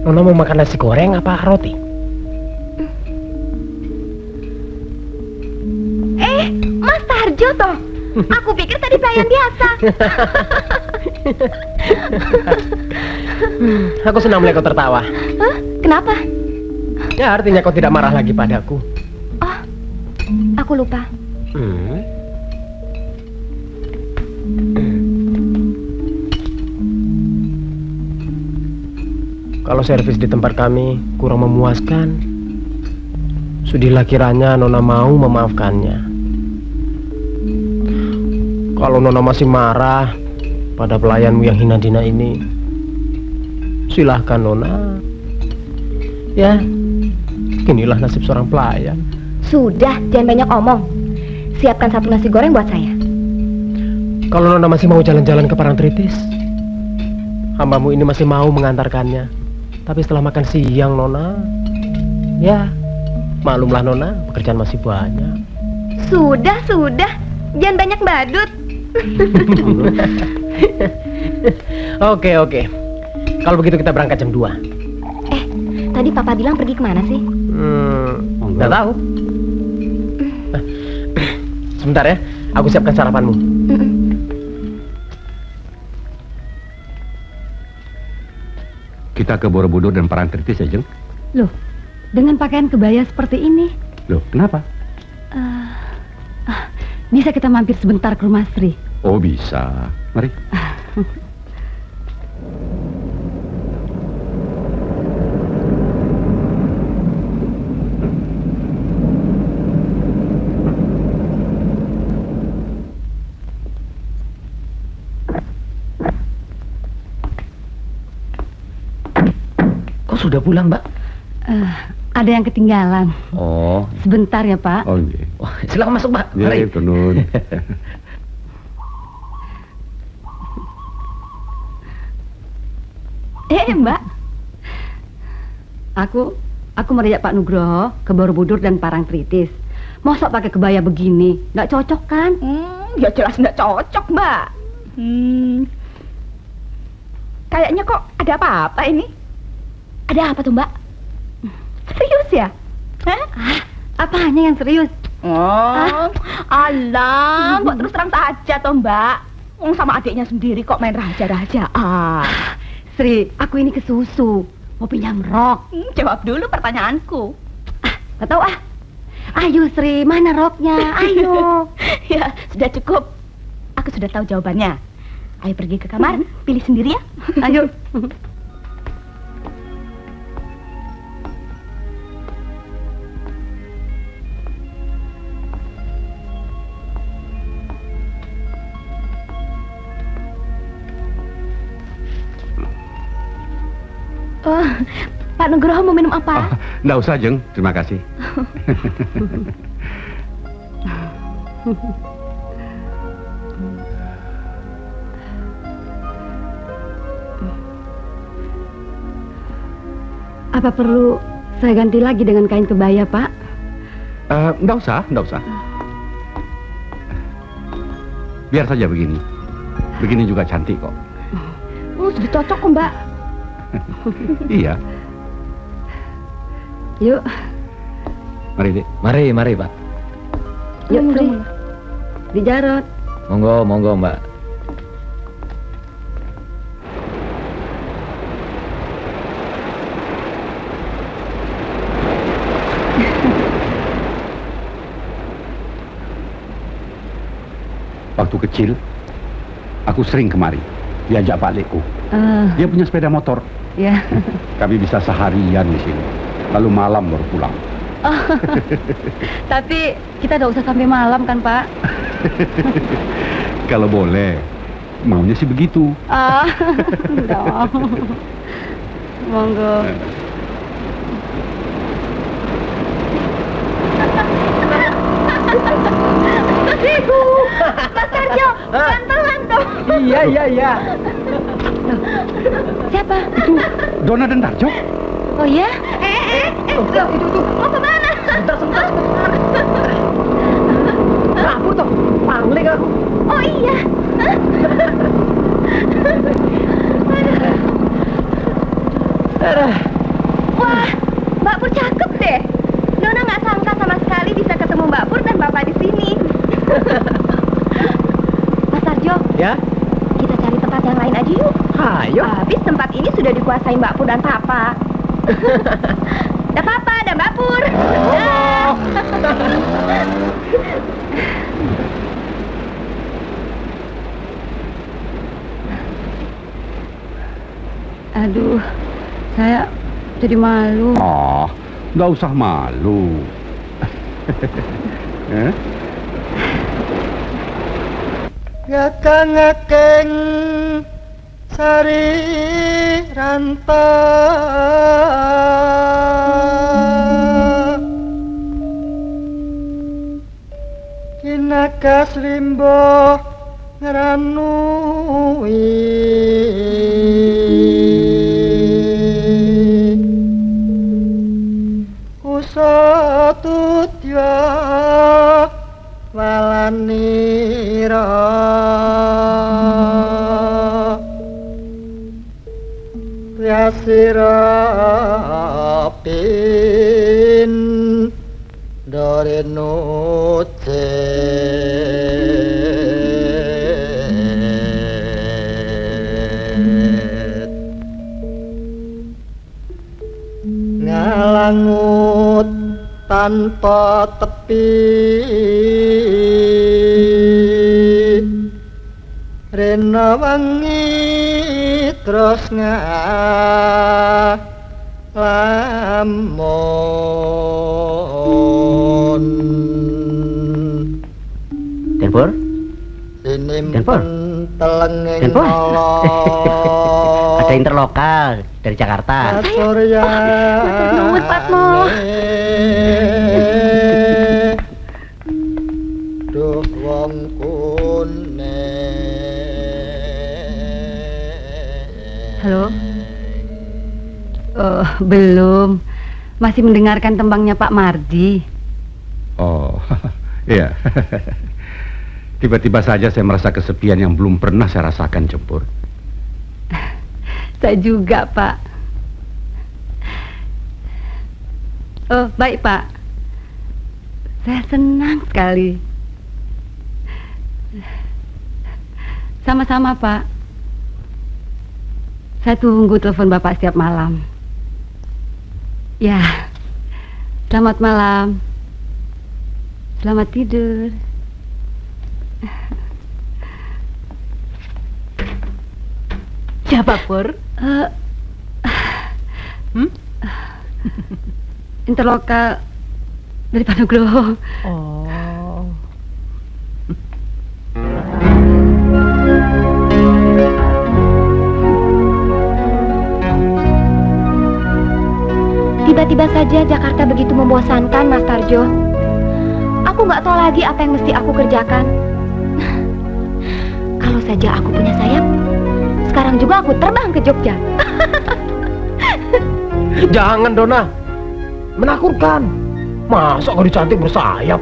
Nona mau makan nasi goreng apa roti? Mas Tarjo toh. Aku pikir tadi pelayan biasa. Aku senang melihat kau tertawa. Hah? Kenapa? Ya artinya kau tidak marah lagi padaku. Oh, aku lupa. Kalau servis di tempat kami kurang memuaskan, sudilah kiranya Nona mau memaafkannya. Kalau Nona masih marah pada pelayanmu yang hina dina ini, silahkan Nona. Ya, inilah nasib seorang pelayan. Sudah, jangan banyak omong. Siapkan satu nasi goreng buat saya. Kalau Nona masih mau jalan-jalan ke Parangtritis, hambamu ini masih mau mengantarkannya. Tapi setelah makan siang, Nona, ya, maklumlah Nona, pekerjaan masih banyak. Sudah. Jangan banyak badut. Oke. Kalau begitu kita berangkat jam 2. Tadi Papa bilang pergi kemana sih? Nggak tahu. Sebentar ya, aku siapkan sarapanmu. Kita ke Borobudur dan Parangtritis ya, Jeng? Loh, dengan pakaian kebaya seperti ini, Loh, kenapa? bisa kita mampir sebentar ke rumah Sri? Oh, bisa. Mari. Kok sudah pulang, Mbak? Ada yang ketinggalan. Oh. Sebentar ya, Pak. Oh, iya. Silakan masuk, Mbak. Ya, itu nun. Mbak. Aku Aku meriak Pak Nugroho ke Borobudur dan Parangtritis. Mosok pakai kebaya begini, nggak cocok kan? Ya jelas nggak cocok, Mbak. Kayaknya kok ada apa-apa ini. Ada apa tuh, Mbak? Serius ya? Hah? Apanya yang serius? Oh, alah, kok terus terang saja toh, Mbak. Sama adiknya sendiri kok main raja-rajaan. Sri, aku ini kesusu. Mau pinjam rok. Jawab dulu pertanyaanku. Gak tahu ah. Ayo Sri, mana roknya? Ayo. Ya, sudah cukup. Aku sudah tahu jawabannya. Ayo pergi ke kamar, pilih sendiri ya. Ayo. Oh, Pak Nugroho mau minum apa? Nggak usah, Jeng. Terima kasih. Apa perlu saya ganti lagi dengan kain kebaya, Pak? Nggak usah, nggak usah. Biar saja begini. Begini juga cantik kok. Sudah cocok kok, Mbak. Iya. Yuk. Mari, Dek. Mari, Pak. Yuk, Sri. Dijarot. Monggo, Mbak. Waktu kecil, aku sering kemari. Diajak Pak Lekku. Dia punya sepeda motor. Ya. Kami bisa seharian di sini. Lalu malam baru pulang. Tapi kita tidak usah sampai malam kan, Pak? Kalau boleh, maunya sih begitu. Dong. Monggo. Mas Tarjo, pelan-pelan dong. Iya. Siapa? Itu Dona dan Darjo. Oh ya? Itu. Mau kemana? Sebentar. Kabur toh, pangling aku. Oh iya. Wah, Mbak Pur cakep deh. Nona nggak sangka sama sekali bisa ketemu Mbak Pur dan Bapak di sini. Mas Tarjo, Ya? kita cari tempat yang lain aja yuk. Ayo. Habis tempat ini sudah dikuasai Mbak Pur dan Papa. Ada Papa, ada Mbak Pur. Aduh, saya jadi malu. Oh, nggak usah malu. Ngakang sari ranta kinakas limbo ngranui kusatutya walanira yasirapin dorenoce ngalangut tanpa tepi rena wangi terus ngalamun Denpor? sinimpen telenging Denpor? nolong Ada interlokal dari Jakarta. Surya Matur nuwun, Patmo. duh wong kune. Halo? Oh, belum. masih mendengarkan tembangnya Pak Mardi. Oh, iya. Tiba-tiba saja saya merasa kesepian yang belum pernah saya rasakan, Jempur. Saya juga, Pak. Oh, baik, Pak. Saya senang sekali. Sama-sama, Pak. Saya tunggu telepon Bapak setiap malam. Ya, selamat malam. Selamat tidur. Siapa, Pur? Interlokal dari Pak Nugroho. Oh. Tiba-tiba saja Jakarta begitu membosankan, Mas Tarjo. Aku nggak tahu lagi apa yang mesti aku kerjakan. Kalau saja aku punya sayap, sekarang juga aku terbang ke Jogja. Jangan, Dona. Menakutkan. Masa gadis cantik bersayap?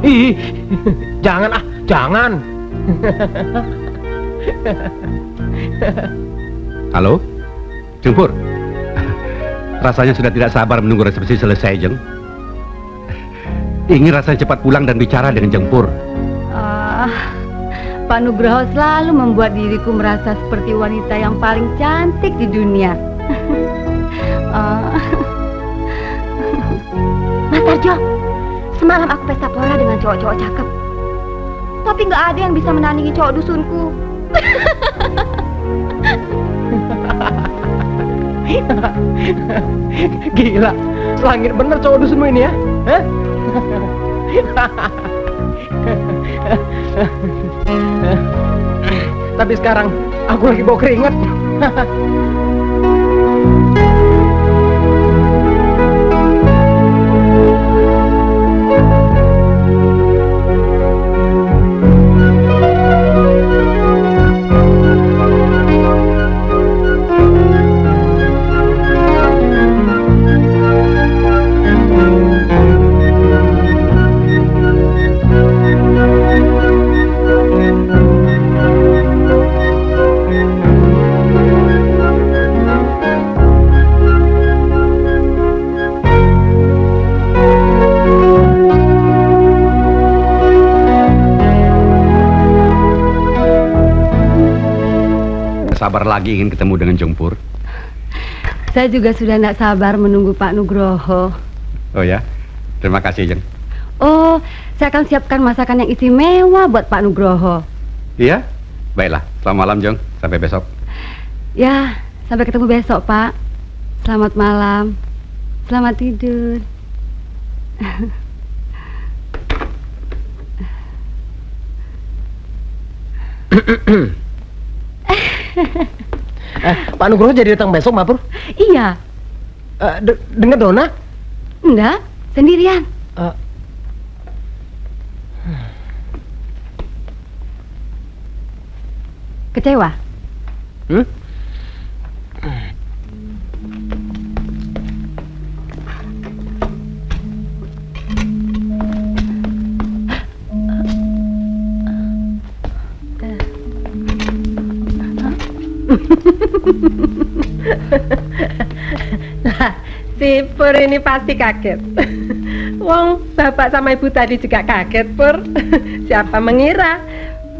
Ih, jangan ah, jangan. Halo? Jempur? Rasanya sudah tidak sabar menunggu resepsi selesai, Jeng. Ingin rasanya cepat pulang dan bicara dengan Jempur. Pak Nugroho selalu membuat diriku merasa seperti wanita yang paling cantik di dunia. Mas Tarjo, semalam aku pesta pora dengan cowok-cowok cakep. Tapi nggak ada yang bisa menandingi cowok dusunku. Gila, selangit bener cowok dusunmu ini ya? Hah? Tapi sekarang aku lagi bau keringat. Sabar lagi ingin ketemu dengan Jempur. Saya juga sudah tidak sabar menunggu Pak Nugroho. Oh ya, terima kasih, Jeng. Oh, saya akan siapkan masakan yang istimewa buat Pak Nugroho. Iya? Baiklah, selamat malam, Jeng. Sampai besok. Ya, sampai ketemu besok, Pak. Selamat malam. Selamat tidur. Pak Nugroho jadi datang besok, Mbak Pur? Iya. Dengan Dona? Enggak, sendirian. Kecewa? Nah, si Pur ini pasti kaget. Wong, bapak sama ibu tadi juga kaget, Pur. Siapa mengira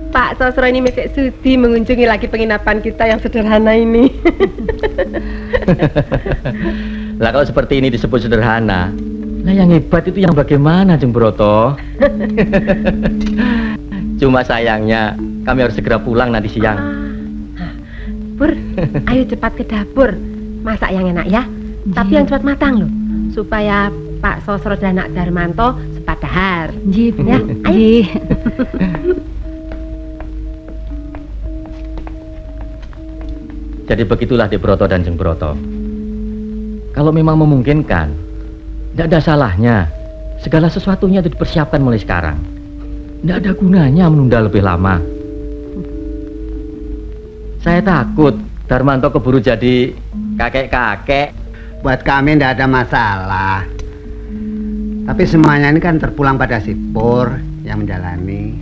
Pak Sosro ini masih sudi mengunjungi lagi penginapan kita yang sederhana ini. Lah kalau seperti ini disebut sederhana, lah yang hebat itu yang bagaimana, Jeng Broto? Cuma sayangnya kami harus segera pulang nanti siang. Pur, ayo cepat ke dapur. Masak yang enak ya. Tapi yang cepat matang loh, supaya Pak Sosro dan Nak Darmanto cepat dahar. Jip, Ya, ayo. Jadi begitulah Dek Broto dan Jeng Broto. Kalau memang memungkinkan, tidak ada salahnya segala sesuatunya itu dipersiapkan mulai sekarang. Tidak ada gunanya menunda lebih lama. Saya takut Darmanto keburu jadi kakek-kakek, buat kami tidak ada masalah. Tapi semuanya ini kan terpulang pada si Pur yang menjalani.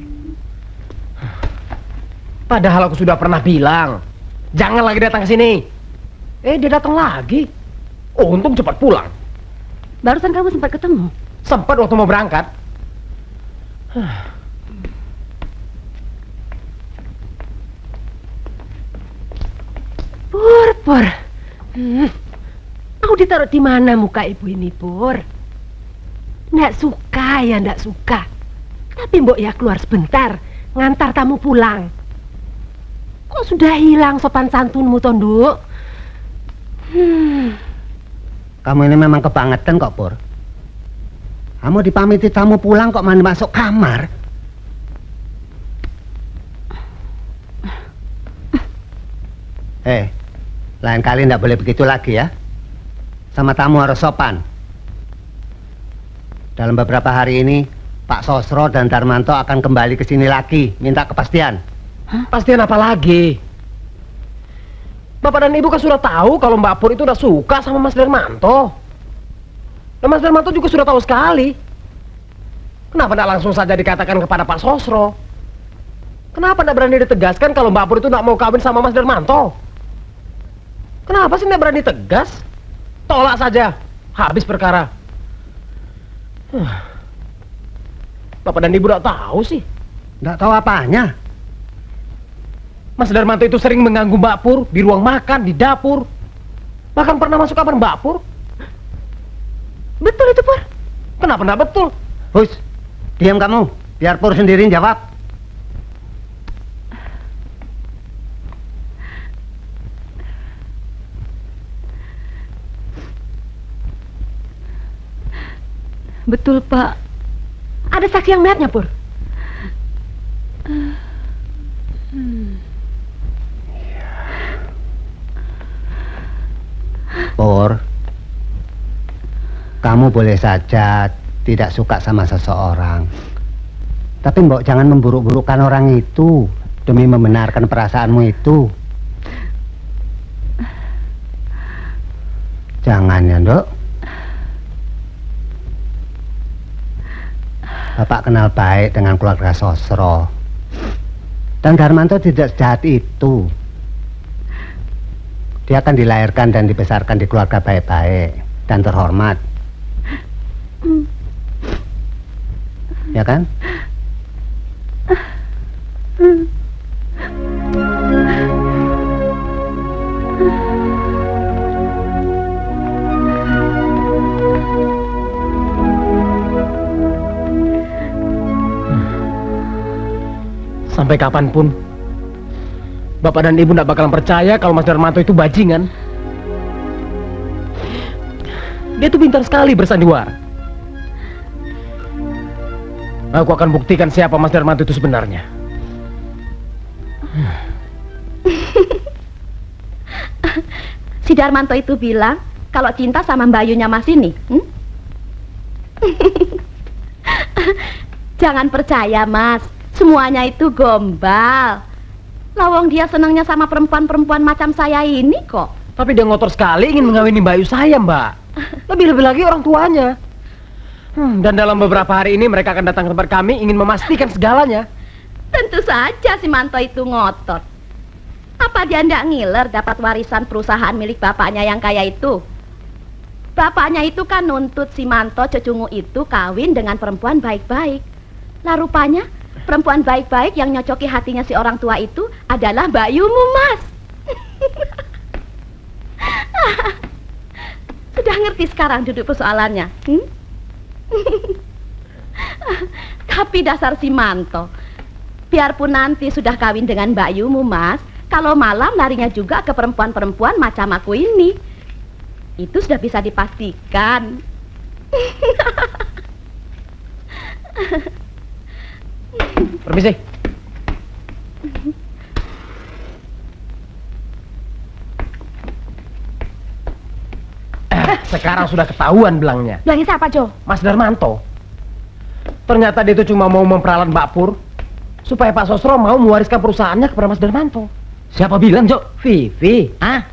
Padahal aku sudah pernah bilang, jangan lagi datang ke sini. Dia datang lagi. Oh, untung cepat pulang. Barusan kamu sempat ketemu. Sempat waktu mau berangkat. Pur. Aku ditaruh di mana muka ibu ini, Pur? Nggak suka ya, nggak suka. Tapi mbok ya keluar sebentar, ngantar tamu pulang. Kok sudah hilang sopan santunmu, Tonduk? Kamu ini memang kebangetan kok, Pur. Kamu dipamiti tamu pulang kok malah masuk kamar. Lain kali tidak boleh begitu lagi ya. Sama tamu harus sopan. Dalam beberapa hari ini, Pak Sosro dan Darmanto akan kembali ke sini lagi, minta kepastian. Pastian apa lagi? Bapak dan Ibu kan sudah tahu kalau Mbak Pur itu udah suka sama Mas Darmanto. Dan Mas Darmanto juga sudah tahu sekali. Kenapa tidak langsung saja dikatakan kepada Pak Sosro? Kenapa tidak berani ditegaskan kalau Mbak Pur itu tidak mau kawin sama Mas Darmanto? Kenapa sih tidak berani tegas? Tolak saja, habis perkara. Bapak dan Ibu tidak tahu sih. Tidak tahu apanya. Mas Darmanto itu sering mengganggu Mbak Pur di ruang makan, di dapur. Bahkan pernah masuk kamar Mbak Pur. Betul itu, Pur? Kenapa enggak betul? Hus, diam kamu. Biar Pur sendiri jawab. Betul, Pak. Ada saksi yang melihatnya, Pur? Pur, kamu boleh saja tidak suka sama seseorang. Tapi mbok jangan memburuk-burukkan orang itu demi membenarkan perasaanmu itu. Jangan ya, Nduk. Bapak kenal baik dengan keluarga Sosro. Dan Darmanto tidak sejahat itu. Dia akan dilahirkan dan dibesarkan di keluarga baik-baik dan terhormat. Ya kan? Sampai kapanpun Bapak dan Ibu tidak bakalan percaya kalau Mas Darmanto itu bajingan. Dia tuh pintar sekali bersandiwara. Aku akan buktikan siapa Mas Darmanto itu sebenarnya. Si Darmanto itu bilang kalau cinta sama Mbayunya Mas ini. Jangan percaya, Mas. Semuanya itu gombal. Lawang dia senangnya sama perempuan-perempuan macam saya ini kok. Tapi dia ngotor sekali ingin mengawini Bayu saya, Mbak. Lebih-lebih lagi orang tuanya. Dan dalam beberapa hari ini mereka akan datang ke tempat kami ingin memastikan segalanya. Tentu saja si Manto itu ngotot. Apa dia ndak ngiler dapat warisan perusahaan milik bapaknya yang kaya itu? Bapaknya itu kan nuntut si Manto cecungu itu kawin dengan perempuan baik-baik. Lah rupanya perempuan baik-baik yang nyocoki hatinya si orang tua itu adalah Bayumu, Mas. Sudah ngerti sekarang duduk persoalannya? Tapi dasar si Manto, biarpun nanti sudah kawin dengan Bayumu, Mas, kalau malam larinya juga ke perempuan-perempuan macam aku ini. Itu sudah bisa dipastikan. Permisi. Sekarang sudah ketahuan belangnya. Bilangnya siapa, Jo? Mas Darmanto. Ternyata dia itu cuma mau memperalat Mbak Pur supaya Pak Sosro mau mewariskan perusahaannya kepada Mas Darmanto. Siapa bilang, Jo? Vivi, Hah?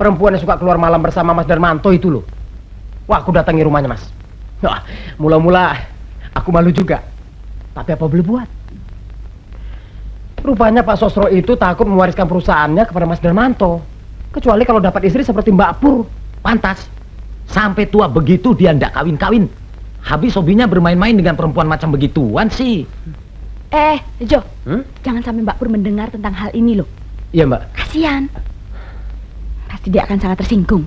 perempuan yang suka keluar malam bersama Mas Darmanto itu loh. Wah, aku datangi rumahnya, Mas. Wah, mula-mula aku malu juga. Tapi apa boleh buat? Rupanya Pak Sosro itu takut mewariskan perusahaannya kepada Mas Darmanto. Kecuali kalau dapat istri seperti Mbak Pur. Pantas. Sampai tua begitu dia ndak kawin-kawin. Habis hobinya bermain-main dengan perempuan macam begituan sih. Jo, jangan sampai Mbak Pur mendengar tentang hal ini loh. Iya, Mbak. Kasihan. Pasti dia akan sangat tersinggung.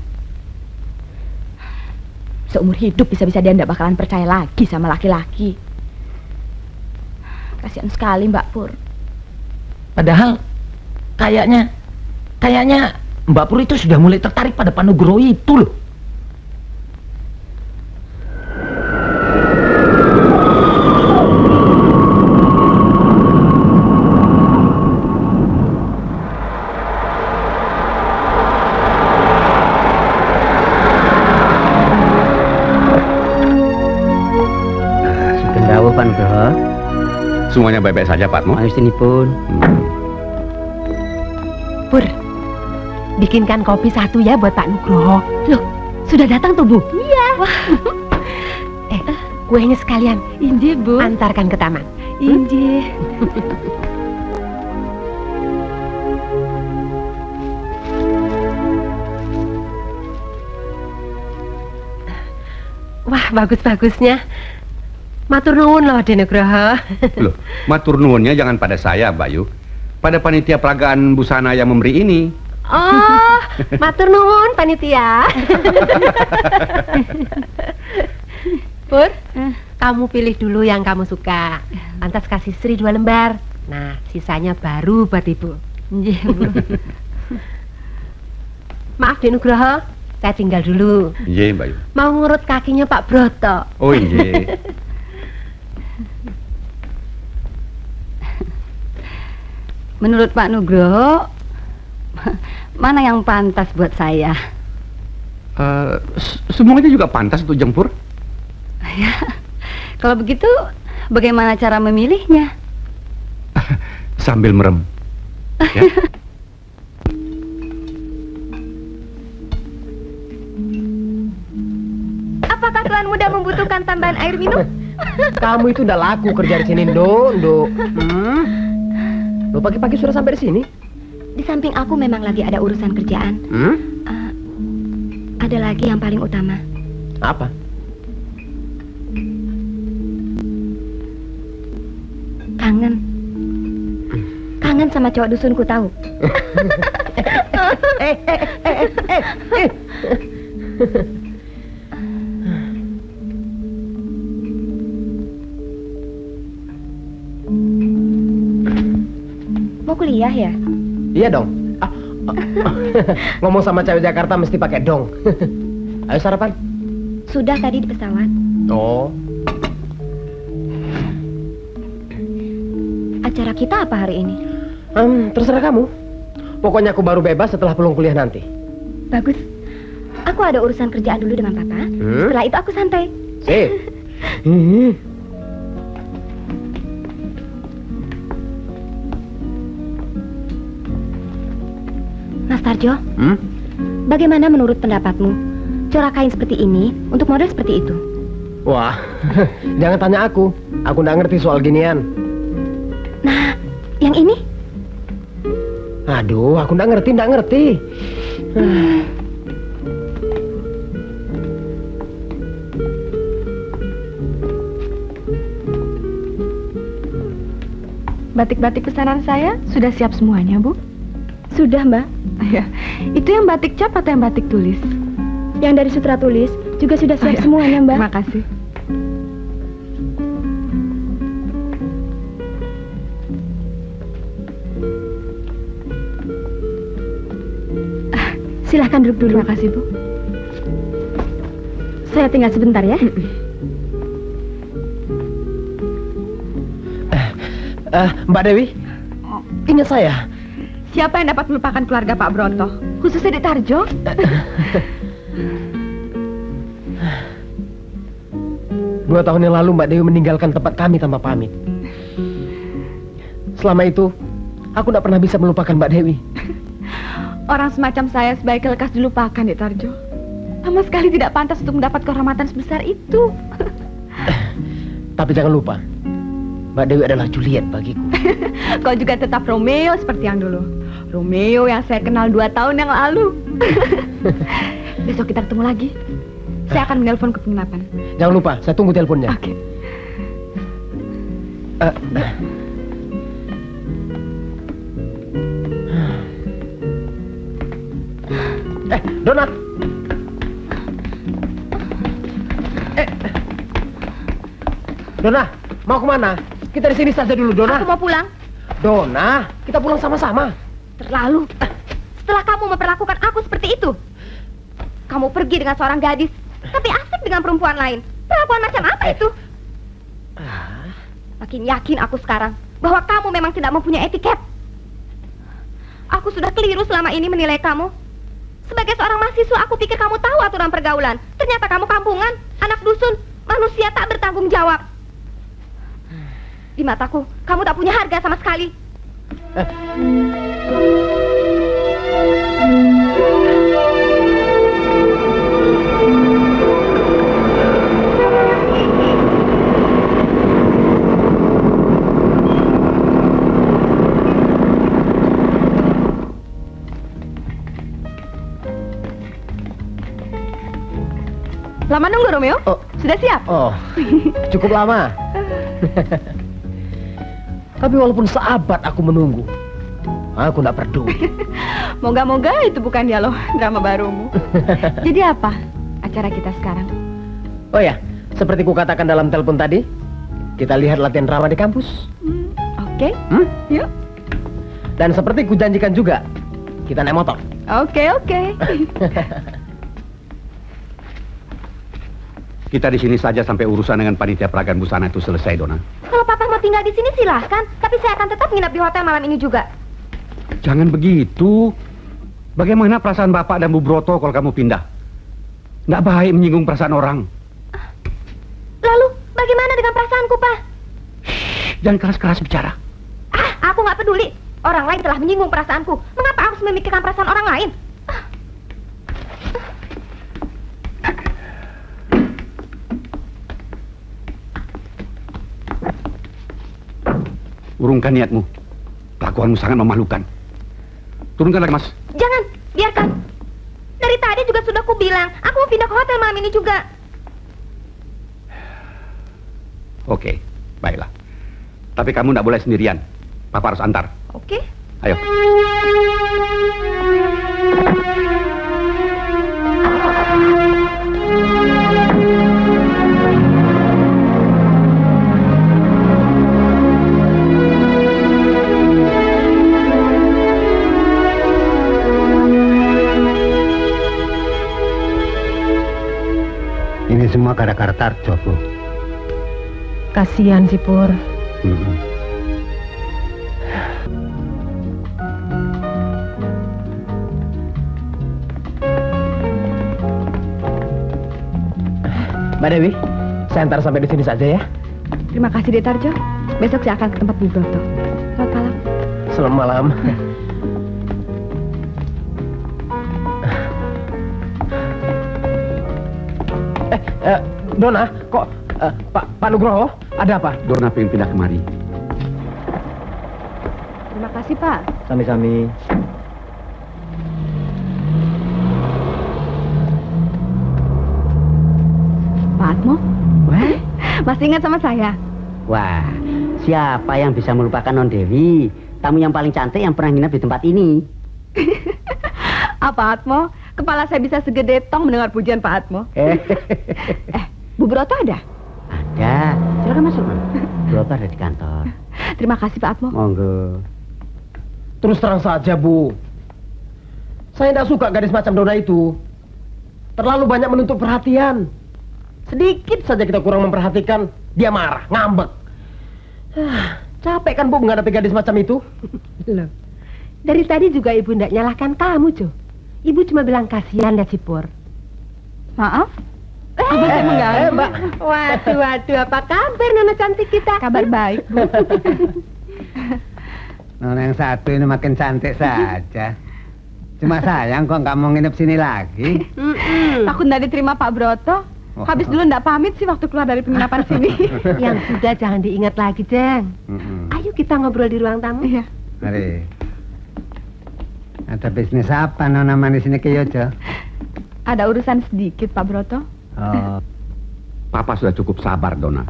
Seumur hidup bisa-bisa dia ndak bakalan percaya lagi sama laki-laki. Kasihan sekali Mbak Pur. Padahal kayaknya Mbak Pur itu sudah mulai tertarik pada Pak Nugroho itu loh. Dawuh Pak Nugroho. Semuanya baik-baik saja, Pak Atmo. Ayusinipun. Pur, bikinkan kopi satu ya buat Pak Nugroho. Loh, sudah datang tuh Bu? Iya. Kuenya sekalian. Injih Bu. Antarkan ke taman. Injih. Wah, bagus-bagusnya. Matur nuwun loh, Den Nugroho. Loh, matur nuwunnya jangan pada saya, Mbak Yu. Pada panitia peragaan busana yang memberi ini. Oh, matur nuwun panitia. Pur, kamu pilih dulu yang kamu suka. Lantas kasih Sri 2 lembar. Nah, sisanya baru buat Ibu. Injih Bu. Maaf Den Nugroho, saya tinggal dulu. Iya, Mbak Yu. Mau ngurut kakinya Pak Broto. Oh, iya. Menurut Pak Nugroho, mana yang pantas buat saya? Semuanya juga pantas untuk Jempur. Ya, kalau begitu bagaimana cara memilihnya? Sambil merem. Ya? Apakah Tuan Muda membutuhkan tambahan air minum? Kamu itu udah laku kerja di sini, Ndo. Lo pagi-pagi sudah sampai di sini? Di samping aku memang lagi ada urusan kerjaan. Ada lagi yang paling utama. Apa? Kangen sama cowok dusunku tahu. Mau kuliah ya? Iya dong. Ngomong sama cewek Jakarta mesti pakai dong. Ayo sarapan. Sudah tadi di pesawat. Oh. Acara kita apa hari ini? Terserah kamu. Pokoknya aku baru bebas setelah pulang kuliah nanti. Bagus. Aku ada urusan kerjaan dulu dengan Papa. Setelah itu aku santai. Sip. Mas Tarjo, bagaimana menurut pendapatmu? Corak kain seperti ini untuk model seperti itu. Wah, jangan tanya aku. Aku nggak ngerti soal ginian. Nah, yang ini? Aduh, aku nggak ngerti. Batik-batik pesanan saya sudah siap semuanya, Bu? Sudah, Mbak. Ya, itu yang batik cap atau yang batik tulis? Yang dari sutra tulis juga sudah siap semuanya, Mbak. Terima kasih. Silahkan duduk dulu. Terima kasih, Bu. Saya tinggal sebentar ya. Mbak Dewi, ingat saya. Siapa yang dapat melupakan keluarga Pak Bronto? Khususnya di Tarjo? Dua tahun yang lalu Mbak Dewi meninggalkan tempat kami tanpa pamit. Selama itu, aku tidak pernah bisa melupakan Mbak Dewi. Orang semacam saya sebaiknya lekas dilupakan di Tarjo. Sama sekali tidak pantas untuk mendapat kehormatan sebesar itu. Tapi jangan lupa, Mbak Dewi adalah Juliet bagiku. Kau juga tetap Romeo seperti yang dulu. Romeo yang saya kenal 2 tahun yang lalu. Besok kita ketemu lagi. Saya akan menelpon ke penginapan. Jangan lupa, saya tunggu teleponnya. Oke. Dona. Dona, mau kemana? Kita di sini saja dulu, Dona. Aku mau pulang. Dona, kita pulang sama-sama. Terlalu. Setelah kamu memperlakukan aku seperti itu, kamu pergi dengan seorang gadis, tapi asik dengan perempuan lain. Perlakuan macam apa itu? Makin yakin aku sekarang bahwa kamu memang tidak mempunyai etiket. Aku sudah keliru selama ini menilai kamu. Sebagai seorang mahasiswa, aku pikir kamu tahu aturan pergaulan. Ternyata kamu kampungan, anak dusun, manusia tak bertanggung jawab. Di mataku, kamu tak punya harga sama sekali. Lama nunggu, Romeo? Oh. Sudah siap? Oh, cukup lama. Tapi walaupun seabad aku menunggu, aku tidak peduli. Moga-moga itu bukan dialog drama barumu. Jadi apa acara kita sekarang? Oh ya, seperti kukatakan dalam telepon tadi, kita lihat latihan drama di kampus. Oke. Yuk. Dan seperti kujanjikan juga, kita naik motor. Oke. Kita di sini saja sampai urusan dengan panitia peragaan busana itu selesai, Dona. Kalau Papa mau tinggal di sini silahkan, tapi saya akan tetap nginap di hotel malam ini juga. Jangan begitu. Bagaimana perasaan Bapak dan Bu Broto kalau kamu pindah? Nggak baik menyinggung perasaan orang. Lalu, bagaimana dengan perasaanku, Pak? Jangan keras-keras bicara. Aku nggak peduli. Orang lain telah menyinggung perasaanku. Mengapa aku harus memikirkan perasaan orang lain? Urungkan niatmu. Kelakuanmu sangat memalukan. Turunkan lagi, Mas. Jangan, biarkan. Dari tadi juga sudah kubilang, aku mau pindah ke hotel malam ini juga. Oke, baiklah. Tapi kamu tidak boleh sendirian. Papa harus antar. Oke. Ayo. Ini semua gara-gara Tarjo, Bu. Kasihan si Pur. Mbak Dewi, saya antar sampai di sini saja ya. Terima kasih, Detarjo. Besok saya akan ke tempat Bu Broto. Selamat malam. Selamat malam. Dona, kok Pak Nugroho, ada apa? Dona pengen pindah kemari. Terima kasih, Pak. Sami-sami. Pak Atmo? Masih ingat sama saya? Wah, siapa yang bisa melupakan Non Dewi? Tamu yang paling cantik yang pernah nginap di tempat ini. Apa Atmo? Kepala saya bisa segede tong mendengar pujian Pak Atmo. Bu Broto ada? Ada. Silakan masuk, Man. Broto ada di kantor. Terima kasih, Pak Atmo. Monggo. Terus terang saja, Bu. Saya tidak suka gadis macam Dona itu. Terlalu banyak menuntut perhatian. Sedikit saja kita kurang memperhatikan, dia marah, ngambek. Capek kan, Bu, menghadapi gadis macam itu? Loh, dari tadi juga Ibu tidak nyalahkan kamu, Jo. Ibu cuma bilang kasihan ya si Pur. Maaf? Apa saya mengganggu? Mbak. Waduh, apa kabar Nona cantik kita? Kabar baik, Bu. Nona yang satu ini makin cantik saja. Cuma sayang kok nggak mau nginep sini lagi. Takut nggak diterima Pak Broto. Habis dulu nggak pamit sih waktu keluar dari penginapan sini. Yang sudah jangan diingat lagi, Jeng. Ayo kita ngobrol di ruang tamu. Iya. Mari. Ada bisnis apa Nona manis ini ke Yojo? Ada urusan sedikit Pak Broto. Oh, Papa sudah cukup sabar, Dona.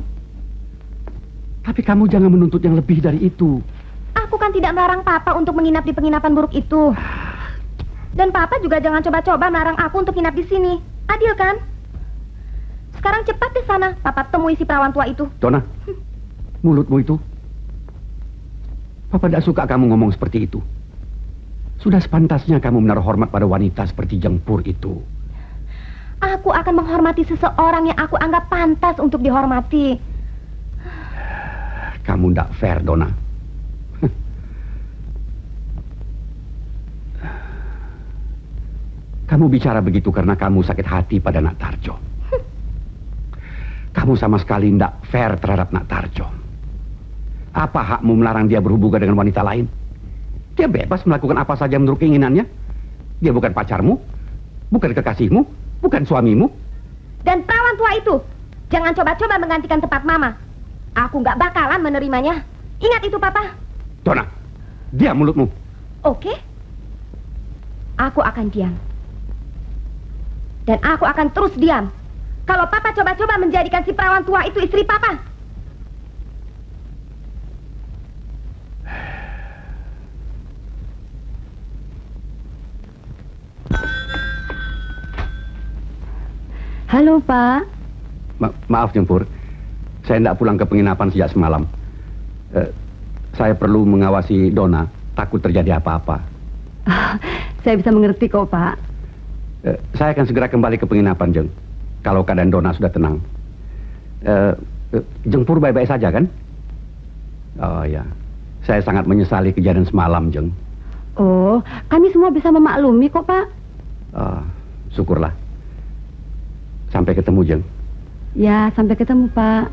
Tapi kamu jangan menuntut yang lebih dari itu. Aku kan tidak melarang Papa untuk menginap di penginapan buruk itu. Dan Papa juga jangan coba-coba melarang aku untuk nginap di sini. Adil kan? Sekarang cepat di sana, Papa temui si perawan tua itu. Dona, mulutmu itu. Papa tidak suka kamu ngomong seperti itu. Sudah sepantasnya kamu menaruh hormat pada wanita seperti Jengpur itu. Aku akan menghormati seseorang yang aku anggap pantas untuk dihormati. Kamu tidak fair, Dona. Kamu bicara begitu karena kamu sakit hati pada Nak Tarjo. Kamu sama sekali tidak fair terhadap Nak Tarjo. Apa hakmu melarang dia berhubungan dengan wanita lain? Dia bebas melakukan apa saja menurut keinginannya. Dia bukan pacarmu, bukan kekasihmu, bukan suamimu. Dan perawan tua itu, jangan coba-coba menggantikan tempat Mama. Aku nggak bakalan menerimanya. Ingat itu, Papa. Dona, diam mulutmu. Oke? Aku akan diam. Dan aku akan terus diam kalau Papa coba-coba menjadikan si perawan tua itu istri Papa. Halo Pak. Maaf Jempur, saya tidak pulang ke penginapan sejak semalam. Saya perlu mengawasi Dona, takut terjadi apa-apa. Saya bisa mengerti kok Pak. Saya akan segera kembali ke penginapan, Jeng. Kalau keadaan Dona sudah tenang. Jengpur baik-baik saja kan? Oh ya, saya sangat menyesali kejadian semalam, Jeng. Oh, kami semua bisa memaklumi kok Pak. Syukurlah. Sampai ketemu, Jeng. Ya, sampai ketemu Pak.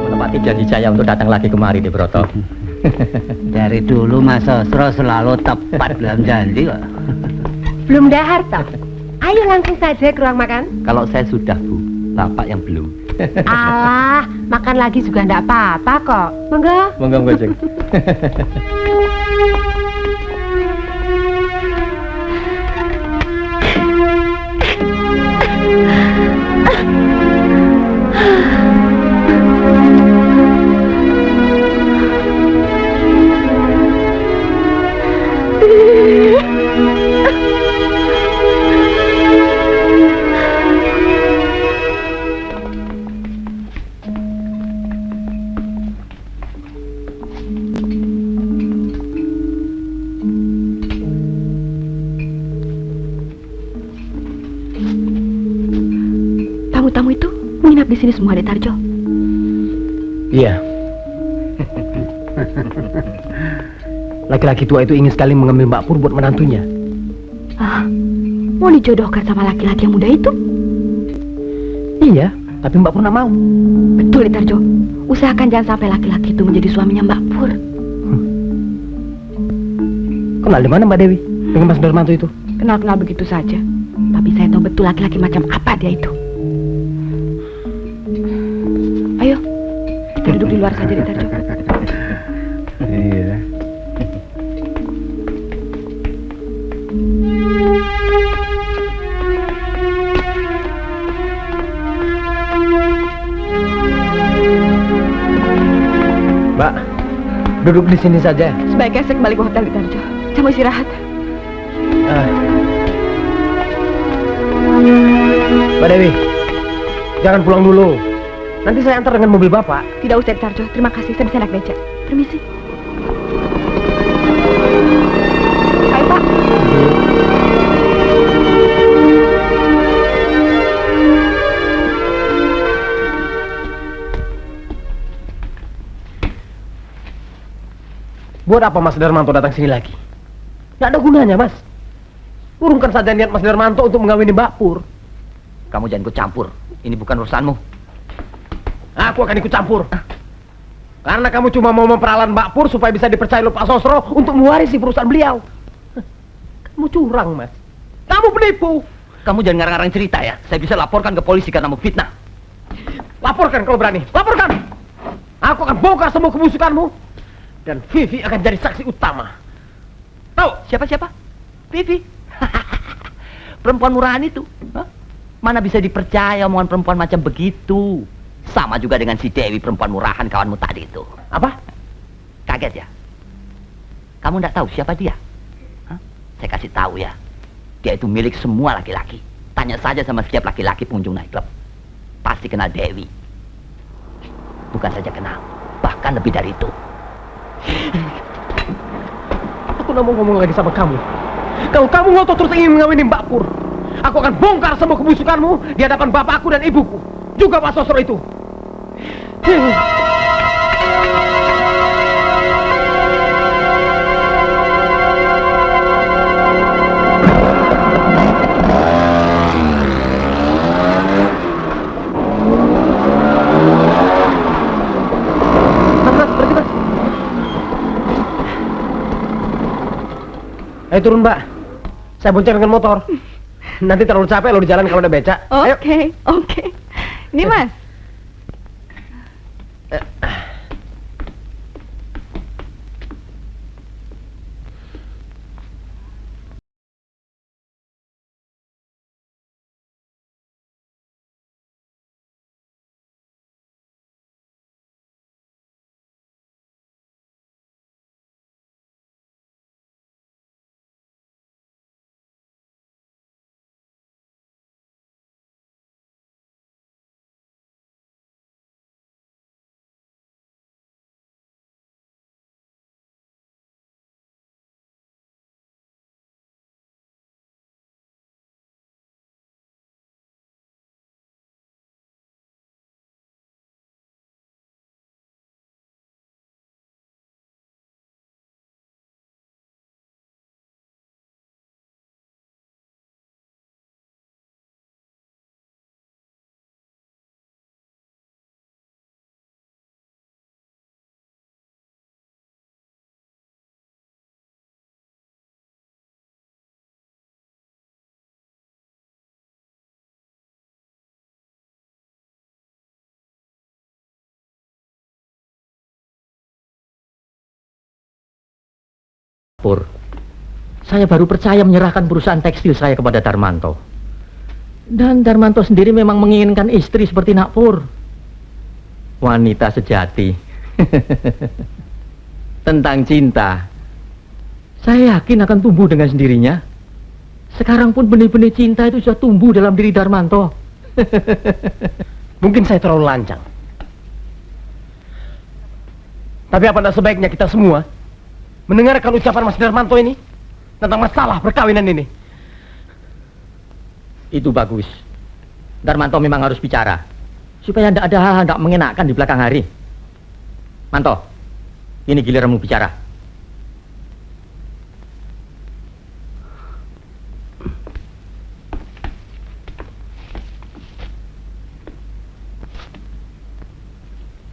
Menepati janji saya untuk datang lagi kemari di Broto. Dari dulu Mas Sosro selalu tepat dalam janji kok. Belum dahar toh? Ayo langsung saja ke ruang makan. Kalau saya sudah, Bu. Bapak yang belum. Alah, makan lagi juga enggak apa-apa kok. Monggo. Monggo, Jeng. Tamu-tamu itu menginap di sini semua, Dek Tarjo. Iya. Laki-laki tua itu ingin sekali mengambil Mbak Pur buat menantunya. Mau dijodohkan sama laki-laki yang muda itu? Iya, tapi Mbak Pur nggak mau. Betul, Dek Tarjo. Usahakan jangan sampai laki-laki itu menjadi suaminya Mbak Pur. Kenal di mana Mbak Dewi dengan Mas Darmanto itu? Kenal-kenal begitu saja. Tapi saya tahu betul laki-laki macam apa dia itu. Ayo, kita duduk di luar saja, Dek Tarjo. iya. Mbak, duduk di sini saja. Sebaiknya saya kembali ke hotel, Dek Tarjo. Saya mau istirahat. Mbak Dewi, jangan pulang dulu. Nanti saya antar dengan mobil Bapak. Tidak usah, Dek Tarjo. Terima kasih, saya bisa naik beca. Permisi. Ayo, Pak. Buat apa Mas Darmanto datang sini lagi? Nggak ada gunanya, Mas. Urungkan saja niat Mas Darmanto untuk mengawini Mbak Pur. Kamu jangan ikut campur. Ini bukan urusanmu. Aku akan ikut campur. Karena kamu cuma mau memperalat Mbak Pur supaya bisa dipercaya oleh Pak Sosro untuk mewarisi perusahaan beliau. Kamu curang, Mas. Kamu penipu. Kamu jangan ngarang-ngarang cerita ya. Saya bisa laporkan ke polisi karena mau fitnah. Laporkan kalau berani. Laporkan. Aku akan bongkar semua kebusukanmu. Dan Vivi akan jadi saksi utama. Tahu? Siapa? Vivi. Perempuan murahan itu. Hah? Mana bisa dipercaya omongan perempuan macam begitu? Sama juga dengan si Dewi, perempuan murahan kawanmu tadi itu. Apa? Kaget ya? Kamu nggak tahu siapa dia? Hah? Saya kasih tahu ya. Dia itu milik semua laki-laki. Tanya saja sama setiap laki-laki pengunjung nightclub. Pasti kenal Dewi. Bukan saja kenal, bahkan lebih dari itu. Aku nggak mau ngomong lagi sama kamu. Kalau kamu ngotot terus ingin mengawini Mbak Pur, aku akan bongkar semua kebusukanmu di hadapan bapakku dan ibuku. Juga Pak Sosro itu. Ayo turun, Mbak. Saya bonceng dengan motor. Nanti terlalu capek lo di jalan kalau udah becak. Oke. Ini Mas. Pur, saya baru percaya menyerahkan perusahaan tekstil saya kepada Darmanto. Dan Darmanto sendiri memang menginginkan istri seperti Nak Pur. Wanita sejati. Tentang cinta, saya yakin akan tumbuh dengan sendirinya. Sekarang pun benih-benih cinta itu sudah tumbuh dalam diri Darmanto. Mungkin saya terlalu lancang. Tapi apa tidak sebaiknya kita semua mendengarkan ucapan Mas Darmanto ini tentang masalah perkawinan ini? Itu bagus. Darmanto memang harus bicara supaya tidak ada hal-hal tidak mengenakan di belakang hari. Manto, ini giliranmu bicara.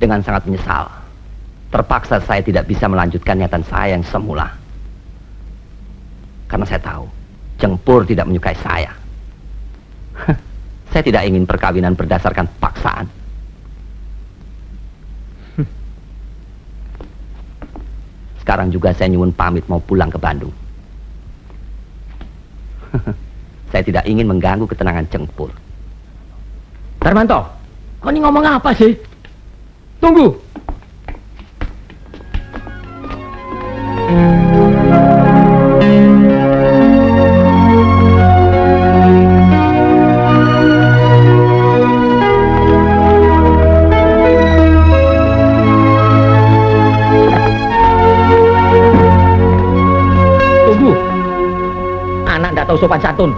Dengan sangat menyesal, terpaksa saya tidak bisa melanjutkan niatan saya yang semula. Karena saya tahu Jengpur tidak menyukai saya. Saya tidak ingin perkawinan berdasarkan paksaan. Sekarang juga saya nyuwun pamit mau pulang ke Bandung. Saya tidak ingin mengganggu ketenangan Jengpur. Darmanto, kau ini ngomong apa sih? Tunggu. Tahu sopan santun.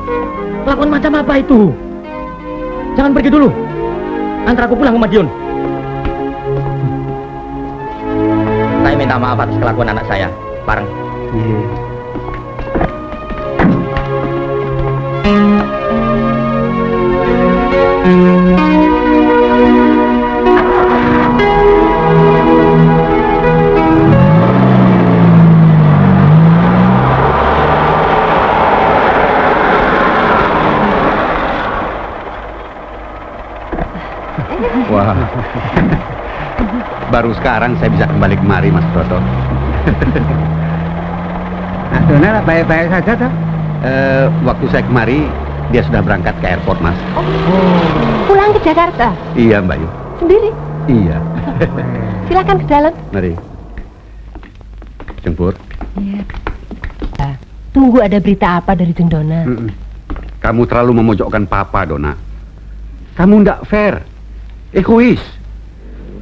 Lakukan macam apa itu? Jangan pergi dulu. Antar aku pulang ke Madiun. Saya minta maaf atas kelakuan anak saya. Bareng. Wah, baru sekarang saya bisa kembali kemari, Mas Broto. Nah, Dona baik-baik saja toh? Waktu saya kemari, dia sudah berangkat ke airport, Mas. Pulang ke Jakarta? Iya, Mbak Yu. Sendiri? Iya. Silakan ke dalam. Mari. Jempur. Tunggu ada berita apa dari Jeng Dona? Kamu terlalu memojokkan Papa, Dona. Kamu ndak fair. Egois.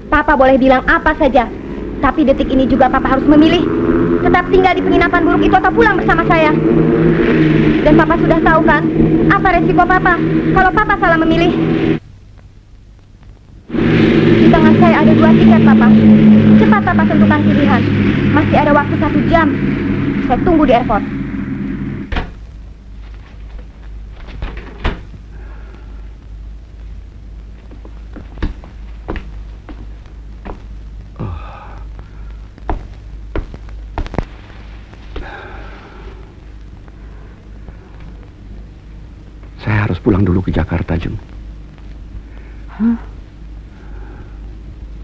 Papa boleh bilang apa saja, tapi detik ini juga Papa harus memilih. Tetap tinggal di penginapan buruk itu atau pulang bersama saya. Dan Papa sudah tahu kan, apa resiko Papa kalau Papa salah memilih. Di tangan saya ada 2 tiket, Papa. Cepat Papa tentukan pilihan. Masih ada waktu 1 jam. Saya tunggu di airport. Saya harus pulang dulu ke Jakarta, Jung.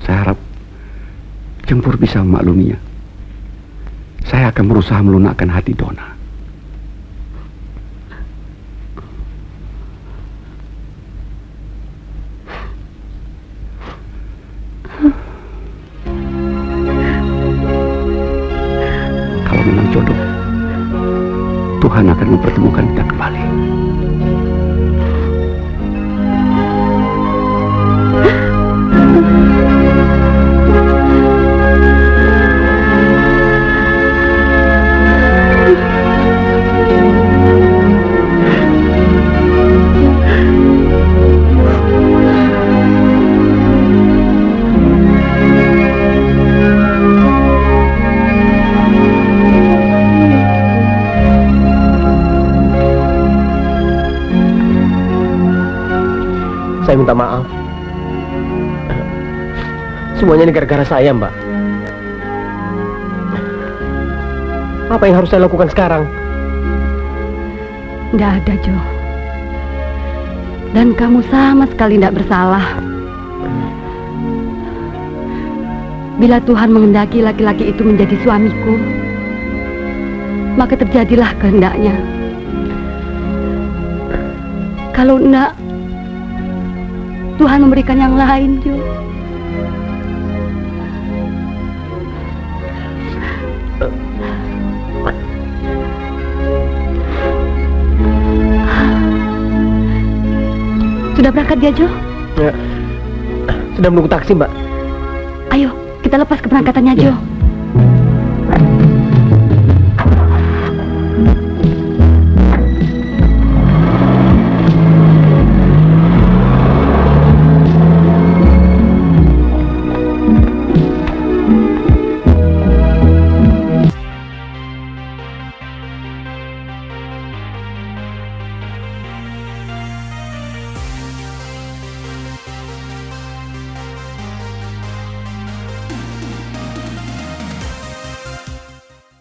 Saya harap Jempur bisa memakluminya. Saya akan berusaha melunakkan hati Dona. Kalau memang jodoh, Tuhan akan mempertemukan kita kembali. Saya minta maaf. Semuanya ini gara-gara saya, Mbak. Apa yang harus saya lakukan sekarang? Nggak ada, Jo. Dan kamu sama sekali tidak bersalah. Bila Tuhan menghendaki laki-laki itu menjadi suamiku, maka terjadilah kehendaknya. Kalau enggak, Tuhan memberikan yang lain, Jo. Sudah berangkat dia, Jo? Ya, sedang menunggu taksi, Mbak. Ayo, kita lepas keberangkatannya, Jo.